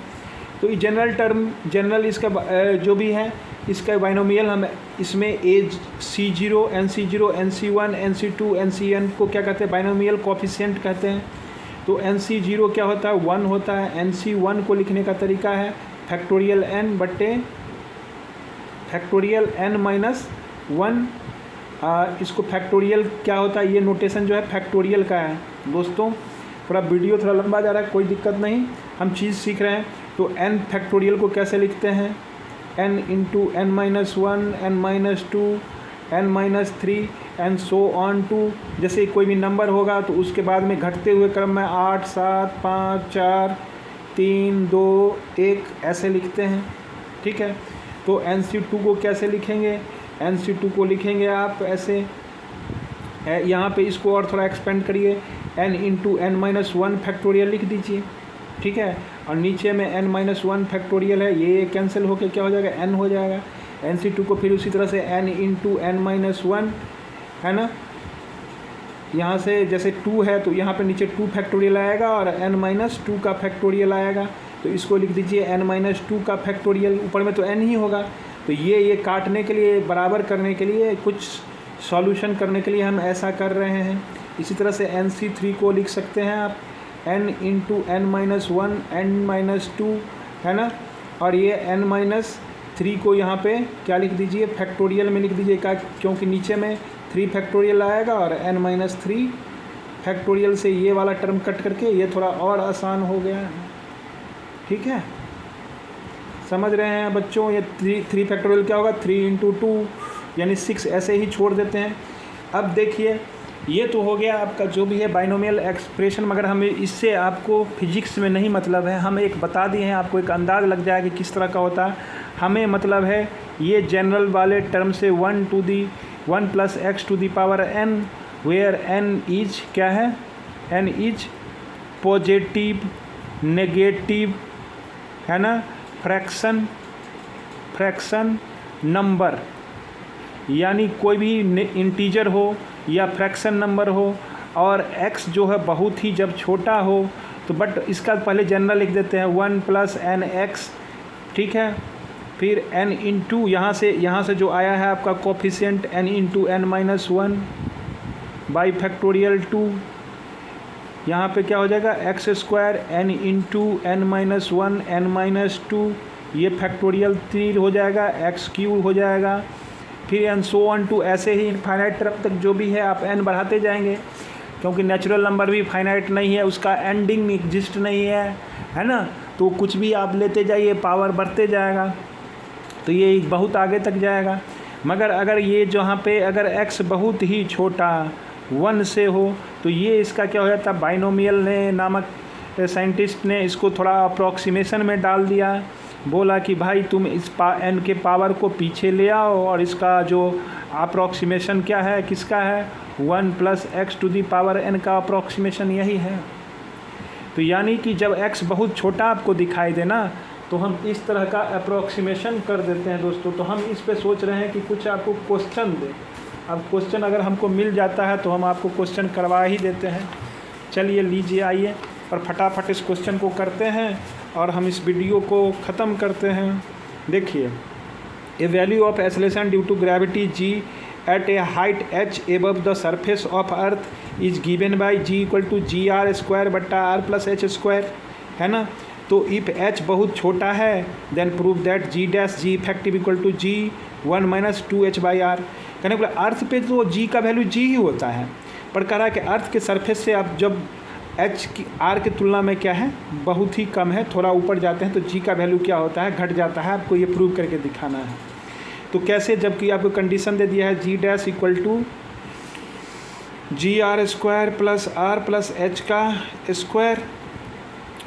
तो ये जनरल इसका जो भी है इसका बाइनोमियल हम इसमें C0 NC0 NC1 NC2 NCn को क्या कहते हैं, बाइनोमियल कोफिशिएंट कहते हैं। तो NC0 क्या होता है 1 होता है। NC1 को लिखने का तरीका है फैक्टोरियल n बट्टे फैक्टोरियल n-1। इसको फैक्टोरियल क्या होता है, ये नोटेशन जो है फैक्टोरियल का है। दोस्तों थोड़ा वीडियो थोड़ा लंबा जा रहा है, कोई दिक्कत नहीं, हम चीज़ सीख रहे हैं। तो n फैक्टोरियल को कैसे लिखते हैं, n into n-1 n-2 n-3 and so on to. जैसे कोई भी नंबर होगा तो उसके बाद में घटते हुए क्रम में 8 7 5 4 3 2 1 ऐसे लिखते हैं, ठीक है। तो NC2 को कैसे लिखेंगे, NC2 को लिखेंगे आप ऐसे, यहाँ पे इसको और थोड़ा एक्सपेंड करिए, n इंटू n-1 फैक्टोरियल लिख दीजिए, ठीक है। और नीचे में n-1 फैक्टोरियल है, ये कैंसिल होके क्या हो जाएगा n हो जाएगा। NC2 को फिर उसी तरह से n इंटू n-1 है ना, यहाँ से जैसे 2 है तो यहाँ पे नीचे 2 फैक्टोरियल आएगा और n-2 का फैक्टोरियल आएगा, तो इसको लिख दीजिए n-2 का फैक्टोरियल, ऊपर में तो n ही होगा। तो ये काटने के लिए, बराबर करने के लिए, कुछ सॉल्यूशन करने के लिए हम ऐसा कर रहे हैं। इसी तरह से NC3 को लिख सकते हैं आप n इंटू n-1 n-2 है ना, और ये n-3 को यहाँ पे क्या लिख दीजिए, फैक्टोरियल में लिख दीजिए, क्योंकि नीचे में 3 फैक्टोरियल आएगा और n-3 फैक्टोरियल से ये वाला टर्म कट करके ये थोड़ा और आसान हो गया, ठीक है। समझ रहे हैं बच्चों, ये 3 फैक्टोरियल क्या होगा 3 इंटू 2 यानी 6, ऐसे ही छोड़ देते हैं। अब देखिए ये तो हो गया आपका जो भी है बाइनोमियल एक्सप्रेशन, मगर हमें इससे आपको फिजिक्स में नहीं मतलब है, हम एक बता दिए हैं, आपको एक अंदाज़ लग जाएगा कि किस तरह का होता है। हमें मतलब है ये जनरल वाले टर्म से 1 plus x to the power n, where n is क्या है, n इज पॉजिटिव नेगेटिव है ना, फ्रैक्शन नंबर, यानी कोई भी इंटीजर हो या फ्रैक्शन नंबर हो और x जो है बहुत ही जब छोटा हो तो, बट इसका पहले जनरल लिख देते हैं 1 प्लस nx, ठीक है। फिर n इंटू यहाँ से जो आया है आपका coefficient n into n-1 by factorial 2, यहाँ पे क्या हो जाएगा x² n into n-1 n-2, ये फैक्टोरियल 3 हो जाएगा, x³ हो जाएगा। फिर एंड सो ऑन टू, ऐसे ही इनफाइनाइट तरफ तक जो भी है आप n बढ़ाते जाएंगे, क्योंकि नेचुरल नंबर भी फाइनाइट नहीं है, उसका एंडिंग एग्जिस्ट नहीं है ना। तो कुछ भी आप लेते जाइए पावर बढ़ते जाएगा, तो ये बहुत आगे तक जाएगा। मगर अगर ये जहाँ पे अगर x बहुत ही छोटा 1 से हो तो ये इसका क्या हो जाता है, बाइनोमियल ने नामक साइंटिस्ट ने इसको थोड़ा अप्रॉक्सीमेशन में डाल दिया, बोला कि भाई तुम इस n के पावर को पीछे ले आओ और इसका जो अप्रॉक्सीमेशन क्या है, किसका है 1 plus x to the power n का अप्रॉक्सीमेशन यही है। तो यानी कि जब x बहुत छोटा आपको दिखाई दे ना तो हम इस तरह का अप्रॉक्सीमेशन कर देते हैं दोस्तों। तो हम इस पे सोच रहे हैं कि कुछ आपको क्वेश्चन दें, अब क्वेश्चन अगर हमको मिल जाता है तो हम आपको क्वेश्चन करवा ही देते हैं। चलिए लीजिए आइए और फटाफट इस क्वेश्चन को करते हैं और हम इस वीडियो को ख़त्म करते हैं। देखिए a value of acceleration due to gravity g at a height h above the surface of earth is given by g equal to g r square बट्टा आर प्लस एच स्क्वायर, है ना। तो if h बहुत छोटा है then prove that g dash g effective equal to g 1 minus 2h by r. कहने बोले अर्थ पे तो जी का वैल्यू जी ही होता है, पर कह रहा है कि अर्थ के सरफेस से आप जब h की आर की तुलना में क्या है बहुत ही कम है, थोड़ा ऊपर जाते हैं तो जी का वैल्यू क्या होता है घट जाता है। आपको ये प्रूव करके दिखाना है। तो कैसे, जबकि आपको कंडीशन दे दिया है g dash equal to g r square plus r plus h का स्क्वायर,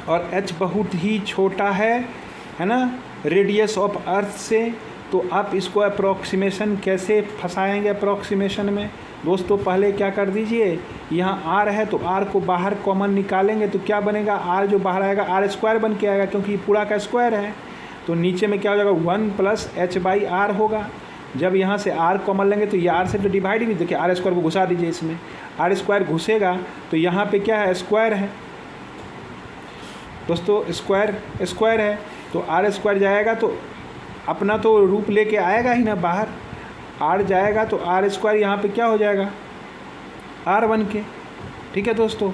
और h बहुत ही छोटा है ना, रेडियस ऑफ अर्थ से। तो आप इसको अप्रॉक्सीमेशन कैसे फंसाएंगे अप्रॉक्सीमेशन में दोस्तों, पहले क्या कर दीजिए, यहाँ r है तो r को बाहर कॉमन निकालेंगे तो क्या बनेगा, r जो बाहर आएगा आर स्क्वायर बन के आएगा क्योंकि पूरा का स्क्वायर है। तो नीचे में क्या हो जाएगा 1 प्लस एच बाई आर होगा। जब यहाँ से r कॉमन लेंगे तो ये r से तो डिवाइड भी, देखिए आर स्क्वायर को घुसा दीजिए, इसमें आर स्क्वायर घुसेगा तो यहाँ पे क्या है स्क्वायर है दोस्तों, स्क्वायर है तो आर स्क्वायर जाएगा तो अपना तो रूप लेके आएगा ही ना बाहर, आर जाएगा तो आर स्क्वायर यहाँ पे क्या हो जाएगा आर बन के, ठीक है दोस्तों।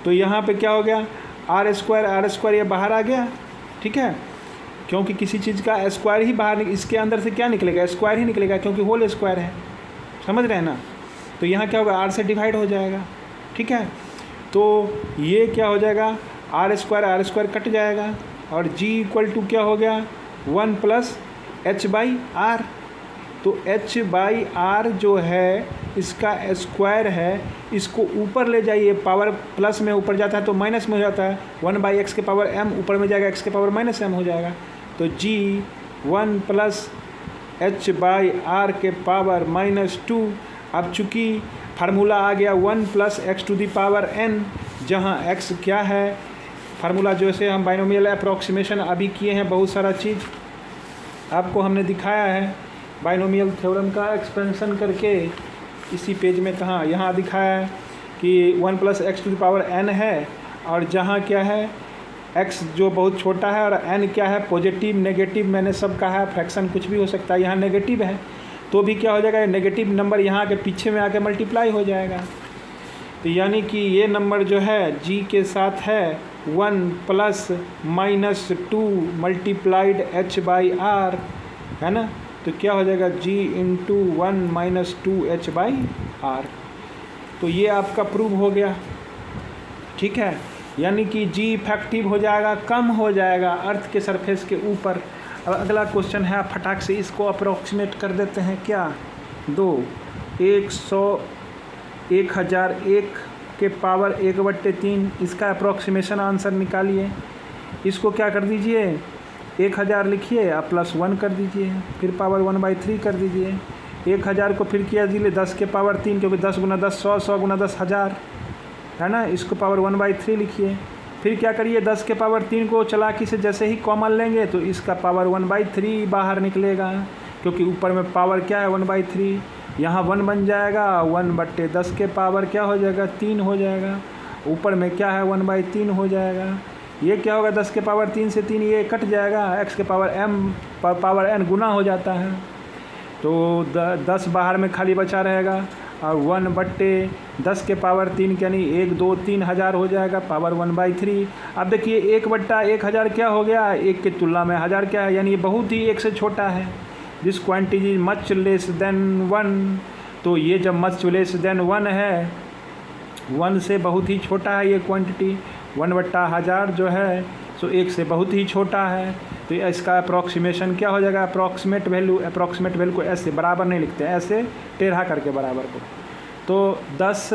तो यहाँ पे क्या हो गया आर स्क्वायर ये बाहर आ गया, ठीक है, क्योंकि किसी चीज़ का स्क्वायर ही बाहर, इसके अंदर से क्या निकलेगा स्क्वायर ही निकलेगा क्योंकि होल स्क्वायर है, समझ रहे हैं ना। तो यहाँ क्या होगा आर से डिवाइड हो जाएगा, ठीक है। तो ये क्या हो जाएगा आर स्क्वायर कट जाएगा और g इक्वल टू क्या हो गया 1 प्लस एच बाई आर। तो h बाई आर जो है इसका स्क्वायर है, इसको ऊपर ले जाइए, पावर प्लस में ऊपर जाता है तो माइनस में हो जाता है, 1 बाई एक्स के पावर m ऊपर में जाएगा x के पावर माइनस m हो जाएगा। तो g 1 plus h by r के पावर -2। अब चूँकि फार्मूला आ गया 1 plus x to the power n, जहाँ x क्या है फार्मूला, जैसे हम बाइनोमियल अप्रॉक्सीमेशन अभी किए हैं, बहुत सारा चीज़ आपको हमने दिखाया है बाइनोमियल थ्योरम का एक्सपेंशन करके, इसी पेज में कहाँ यहाँ दिखाया है कि 1 plus x to the power n है, और जहाँ क्या है x जो बहुत छोटा है और n क्या है पॉजिटिव नेगेटिव, मैंने सब कहा है, फ्रैक्शन कुछ भी हो सकता है, यहाँ नेगेटिव है तो भी क्या हो जाएगा नेगेटिव नंबर यहाँ के पीछे में आके मल्टीप्लाई हो जाएगा। तो यानी कि ये नंबर जो है g के साथ है 1 plus -2 multiplied h by r, है ना। तो क्या हो जाएगा g into 1 - 2h by are. तो ये आपका प्रूव हो गया, ठीक है। यानी कि g इफेक्टिव हो जाएगा, कम हो जाएगा अर्थ के सरफेस के ऊपर। अब अगला क्वेश्चन है, आप फटाक से इसको अप्रोक्सीमेट कर देते हैं क्या, 1001 के पावर 1/3, इसका अप्रॉक्सीमेशन आंसर निकालिए। इसको क्या कर दीजिए 1000 लिखिए आप +1 कर दीजिए, फिर पावर 1/3 कर दीजिए। 1000 को फिर किया दीजिए 10 के पावर 3, क्योंकि 10 × 10 100, 100 × 10 1000, है ना। इसको पावर 1/3 लिखिए। फिर क्या करिए 10 के पावर 3 को चालाकी से जैसे ही कॉमन लेंगे तो इसका पावर 1/3 बाहर निकलेगा, क्योंकि ऊपर में पावर क्या है 1/3, यहाँ 1 बन जाएगा, 1/10 के पावर क्या हो जाएगा 3 हो जाएगा, ऊपर में क्या है 1/3 हो जाएगा। ये क्या होगा 10 के पावर 3 से 3 ये कट जाएगा, x के पावर m पावर n गुना हो जाता है, तो 10 बाहर में खाली बचा रहेगा, और 1/10 के पावर 3 यानी 1 2 3 हज़ार हो जाएगा, पावर 1/3। अब देखिए 1/1000 क्या हो गया, 1 की तुलना में 1000 क्या है, यानी ये बहुत ही 1 से छोटा है। This quantity is much less than 1, तो ये जब मच लेस देन 1 है, 1 से बहुत ही छोटा है ये क्वांटिटी, 1/1000 जो है सो 1 से बहुत ही छोटा है। तो इसका अप्रॉक्सीमेशन क्या हो जाएगा, अप्रॉक्सीमेट वैल्यू को ऐसे बराबर नहीं लिखते, ऐसे टेढ़ा करके बराबर को, तो 10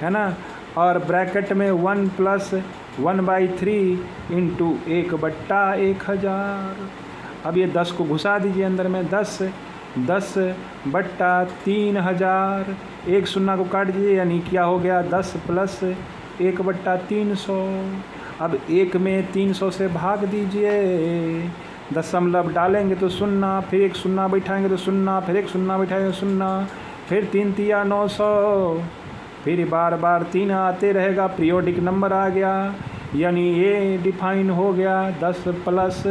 है ना, और ब्रैकेट में 1 प्लस 1/3 इंटू 1/1000। अब ये 10 को घुसा दीजिए अंदर में, 10/3000, 1 शून्य को काट दीजिए, यानी क्या हो गया 10 प्लस 1/300। अब 1 में 300 से भाग दीजिए, दशमलव डालेंगे तो 0, फिर 1 शून्य बैठाएंगे तो 0, फिर 1 शून्य बैठाएंगे तो 0, फिर 3 × 900, फिर बार बार 3 आते रहेगा, पीरियोडिक नंबर आ गया, यानी ये डिफाइन हो गया 10 प्लस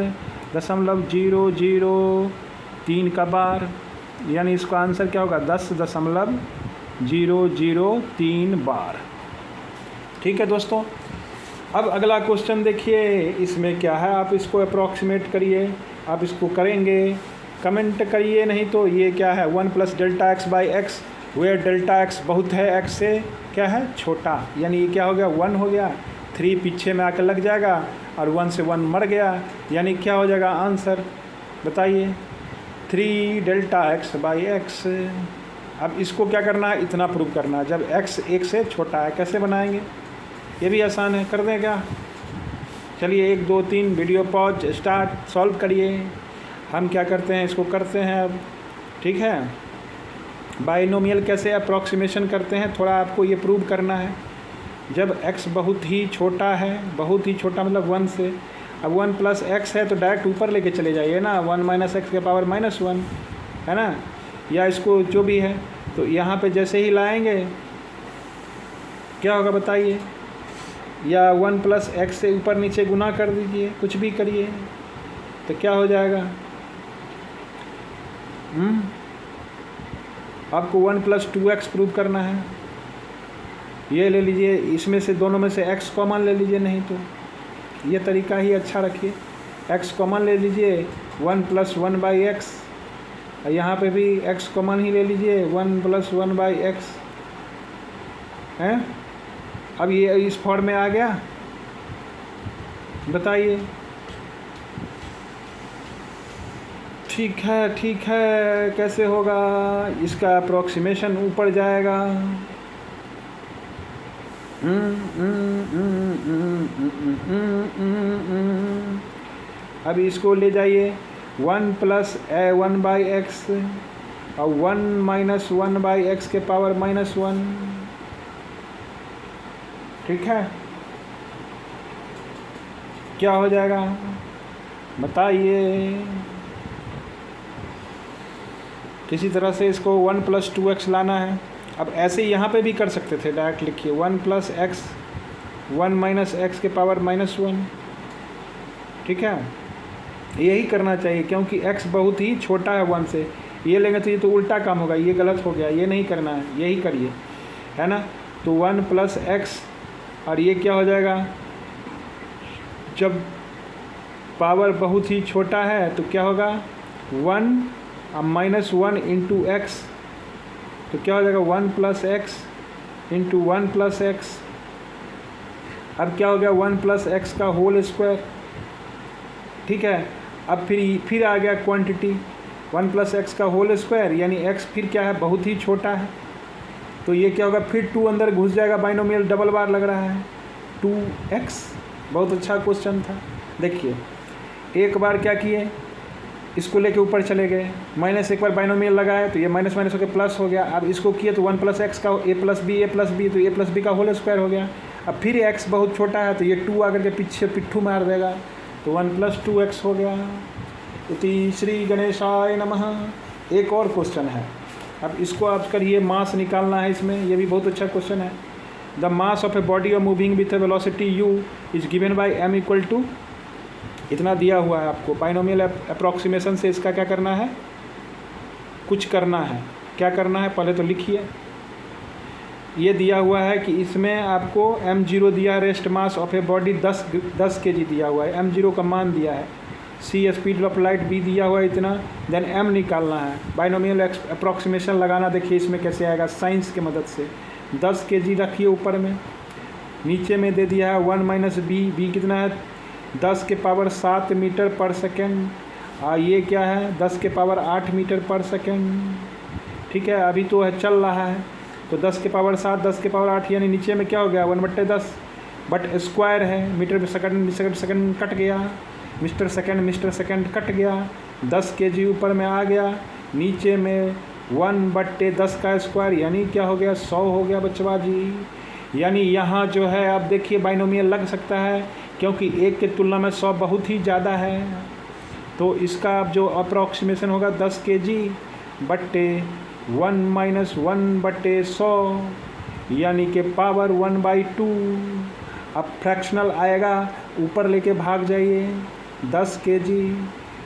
0.003 3 का बार, यानी इसका आंसर क्या होगा 10.003 बार। ठीक है दोस्तों, अब अगला क्वेश्चन देखिए, इसमें क्या है, आप इसको अप्रॉक्सीमेट करिए। आप इसको करेंगे, कमेंट करिए, नहीं तो ये क्या है 1 + delta x by x, where delta x बहुत है एक्स से क्या है छोटा, यानी ये क्या हो गया 1 हो गया, 3 पीछे में आकर लग जाएगा और 1 से 1 मर गया, यानी क्या हो जाएगा आंसर बताइए 3 डेल्टा एक्स बाई एक्स। अब इसको क्या करना है, इतना प्रूव करना है जब x 1 से छोटा है। कैसे बनाएंगे, ये भी आसान है, कर दें क्या? चलिए 1 2 3 वीडियो पॉज, स्टार्ट, सॉल्व करिए। हम क्या करते हैं, इसको करते हैं अब। ठीक है, बाइनोमियल कैसे अप्रॉक्सीमेशन करते हैं, थोड़ा आपको ये प्रूव करना है। जब x बहुत ही छोटा है, बहुत ही छोटा मतलब 1 से, अब 1 + x है तो डायरेक्ट ऊपर लेके चले जाइए ना, 1 - x के पावर -1 है ना, या इसको जो भी है, तो यहाँ पे जैसे ही लाएंगे क्या होगा बताइए, या 1 + x से ऊपर नीचे गुना कर दीजिए, कुछ भी करिए तो क्या हो जाएगा। आपको 1 + 2x प्रूव करना है। ये ले लीजिए, इसमें से दोनों में से x कॉमन ले लीजिए, नहीं तो ये तरीका ही अच्छा रखिए, x कॉमन ले लीजिए 1 + 1/x, यहाँ पे भी x कॉमन ही ले लीजिए 1 + 1/x हैं। अब ये इस फॉर्म में आ गया, बताइए। ठीक है, ठीक है, कैसे होगा इसका अप्रॉक्सीमेशन, ऊपर जाएगा। अब इसको ले जाइए 1 + 1/x और 1 - 1/x के पावर -1। ठीक है, क्या हो जाएगा बताइए। किसी तरह से इसको 1 + 2x लाना है। अब ऐसे यहाँ पे भी कर सकते थे, डायरेक्ट लिखिए 1 + x 1 - x के पावर -1। ठीक है, यही करना चाहिए क्योंकि x बहुत ही छोटा है 1 से। ये लेंगे तो ये तो उल्टा काम होगा, ये गलत हो गया, ये नहीं करना है, यही करिए, है ना। तो 1 + x और ये क्या हो जाएगा, जब पावर बहुत ही छोटा है तो क्या होगा 1 -1 × x, तो क्या हो जाएगा 1 + x × 1 + x। अब क्या हो गया 1 + x का होल स्क्वायर। ठीक है, अब फिर आ गया क्वांटिटी 1 + x का होल स्क्वायर, यानी x फिर क्या है बहुत ही छोटा है, तो ये क्या होगा फिर 2 अंदर घुस जाएगा, बाइनोमियल डबल बार लग रहा है 2x। बहुत अच्छा क्वेश्चन था। देखिए एक बार क्या किए, इसको लेके ऊपर चले गए, -1 बार बाइनोमियल लगाए तो ये माइनस होकर प्लस हो गया। अब इसको किए तो 1 + x का a + b तो a + b का होल स्क्वायर हो गया। अब फिर x बहुत छोटा है तो ये 2 आकर के पीछे पिट्ठू मार देगा, तो 1 + 2x हो गया। इति श्री गणेशाय नमः। एक और क्वेश्चन है, अब इसको आप करिए, मास निकालना है इसमें, ये भी बहुत अच्छा क्वेश्चन है। The mass of a body of moving with A velocity u is given by m = इतना दिया हुआ है आपको। बाइनोमियल अप्रॉक्सीमेशन से इसका क्या करना है, कुछ करना है। क्या करना है पहले तो लिखिए। ये दिया हुआ है कि इसमें आपको m0 दिया है, rest mass of a body 10 kg दिया हुआ है, m0 का मान दिया है, c speed of light b दिया हुआ है इतना, देन m निकालना है। बाइनोमियल अप्रॉक्सीमेशन लगाना, देखिए इसमें कैसे आएगा, साइंस की मदद से। 10 kg रखिए ऊपर में, नीचे में दे दिया है 1 - b कितना है 10 के पावर 7 मीटर पर सेकेंड, और ये क्या है 10 के पावर 8 मीटर पर सेकेंड। ठीक है, अभी तो है चल रहा है, तो 10 के पावर 7 10 के पावर 8, यानी नीचे में क्या हो गया 1/10, बट स्क्वायर है, मीटर में सेकंड कट गया, मिस्टर सेकंड कट गया, 10 kg ऊपर में आ गया, नीचे में 1/10 का स्क्वायर, यानी क्या हो गया 100 हो गया बच्चवा जी। यानी यहाँ जो है आप देखिए बाइनोमियल लग सकता है, क्योंकि 1 की तुलना में 100 बहुत ही ज़्यादा है, तो इसका अब जो अप्रॉक्सीमेशन होगा 10 kg बट्टे 1 - 1/100, यानी कि पावर 1/2। अब फ्रैक्शनल आएगा, ऊपर लेके भाग जाइए, 10 kg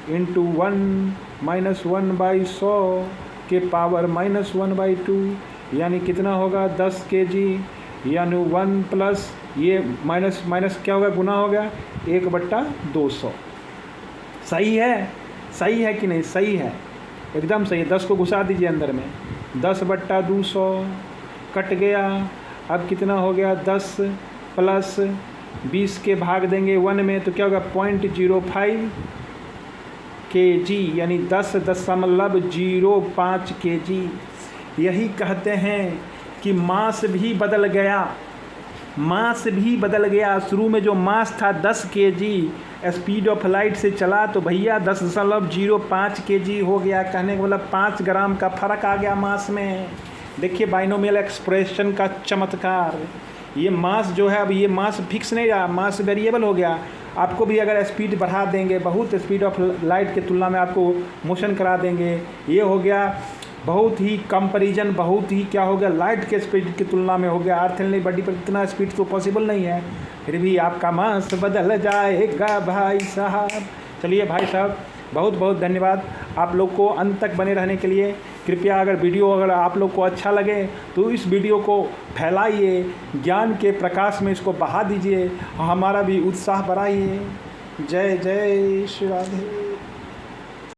इंटू 1 - 1/100 के पावर -1/2 यानी कितना होगा 10 kg, यानी 1 प्लस ये माइनस माइनस क्या होगा, गुना हो गया 1/200। सही है कि नहीं? सही है, एकदम सही है। 10 को घुसा दीजिए अंदर में, 10/200 कट गया। अब कितना हो गया 10 प्लस 20 के भाग देंगे 1 में तो क्या होगा 0.05 kg, यानी 10.05 kg। यही कहते हैं कि मास भी बदल गया। शुरू में जो मास था 10 kg, स्पीड ऑफ लाइट से चला तो भैया 10.05 kg हो गया। कहने का मतलब 5 ग्राम का फर्क आ गया मास में। देखिए बाइनोमियल एक्सप्रेशन का चमत्कार। ये मास जो है, अब ये मास फिक्स नहीं रहा, मास वेरिएबल हो गया। आपको भी अगर स्पीड बढ़ा देंगे, बहुत स्पीड ऑफ लाइट के तुलना में आपको मोशन करा देंगे, ये हो गया बहुत ही कंपैरिजन, बहुत ही क्या हो गया लाइट के स्पीड की तुलना में हो गया। अर्थ हिलने बॉडी पर इतना स्पीड तो पॉसिबल नहीं है, फिर भी आपका मास बदल जाएगा भाई साहब। चलिए भाई साहब, बहुत बहुत धन्यवाद आप लोग को अंत तक बने रहने के लिए। कृपया अगर आप लोग को अच्छा लगे तो इस वीडियो को फैलाइए, ज्ञान के प्रकाश में इसको बहा दीजिए, हमारा भी उत्साह बढ़ाइए। जय जय श्री राधे।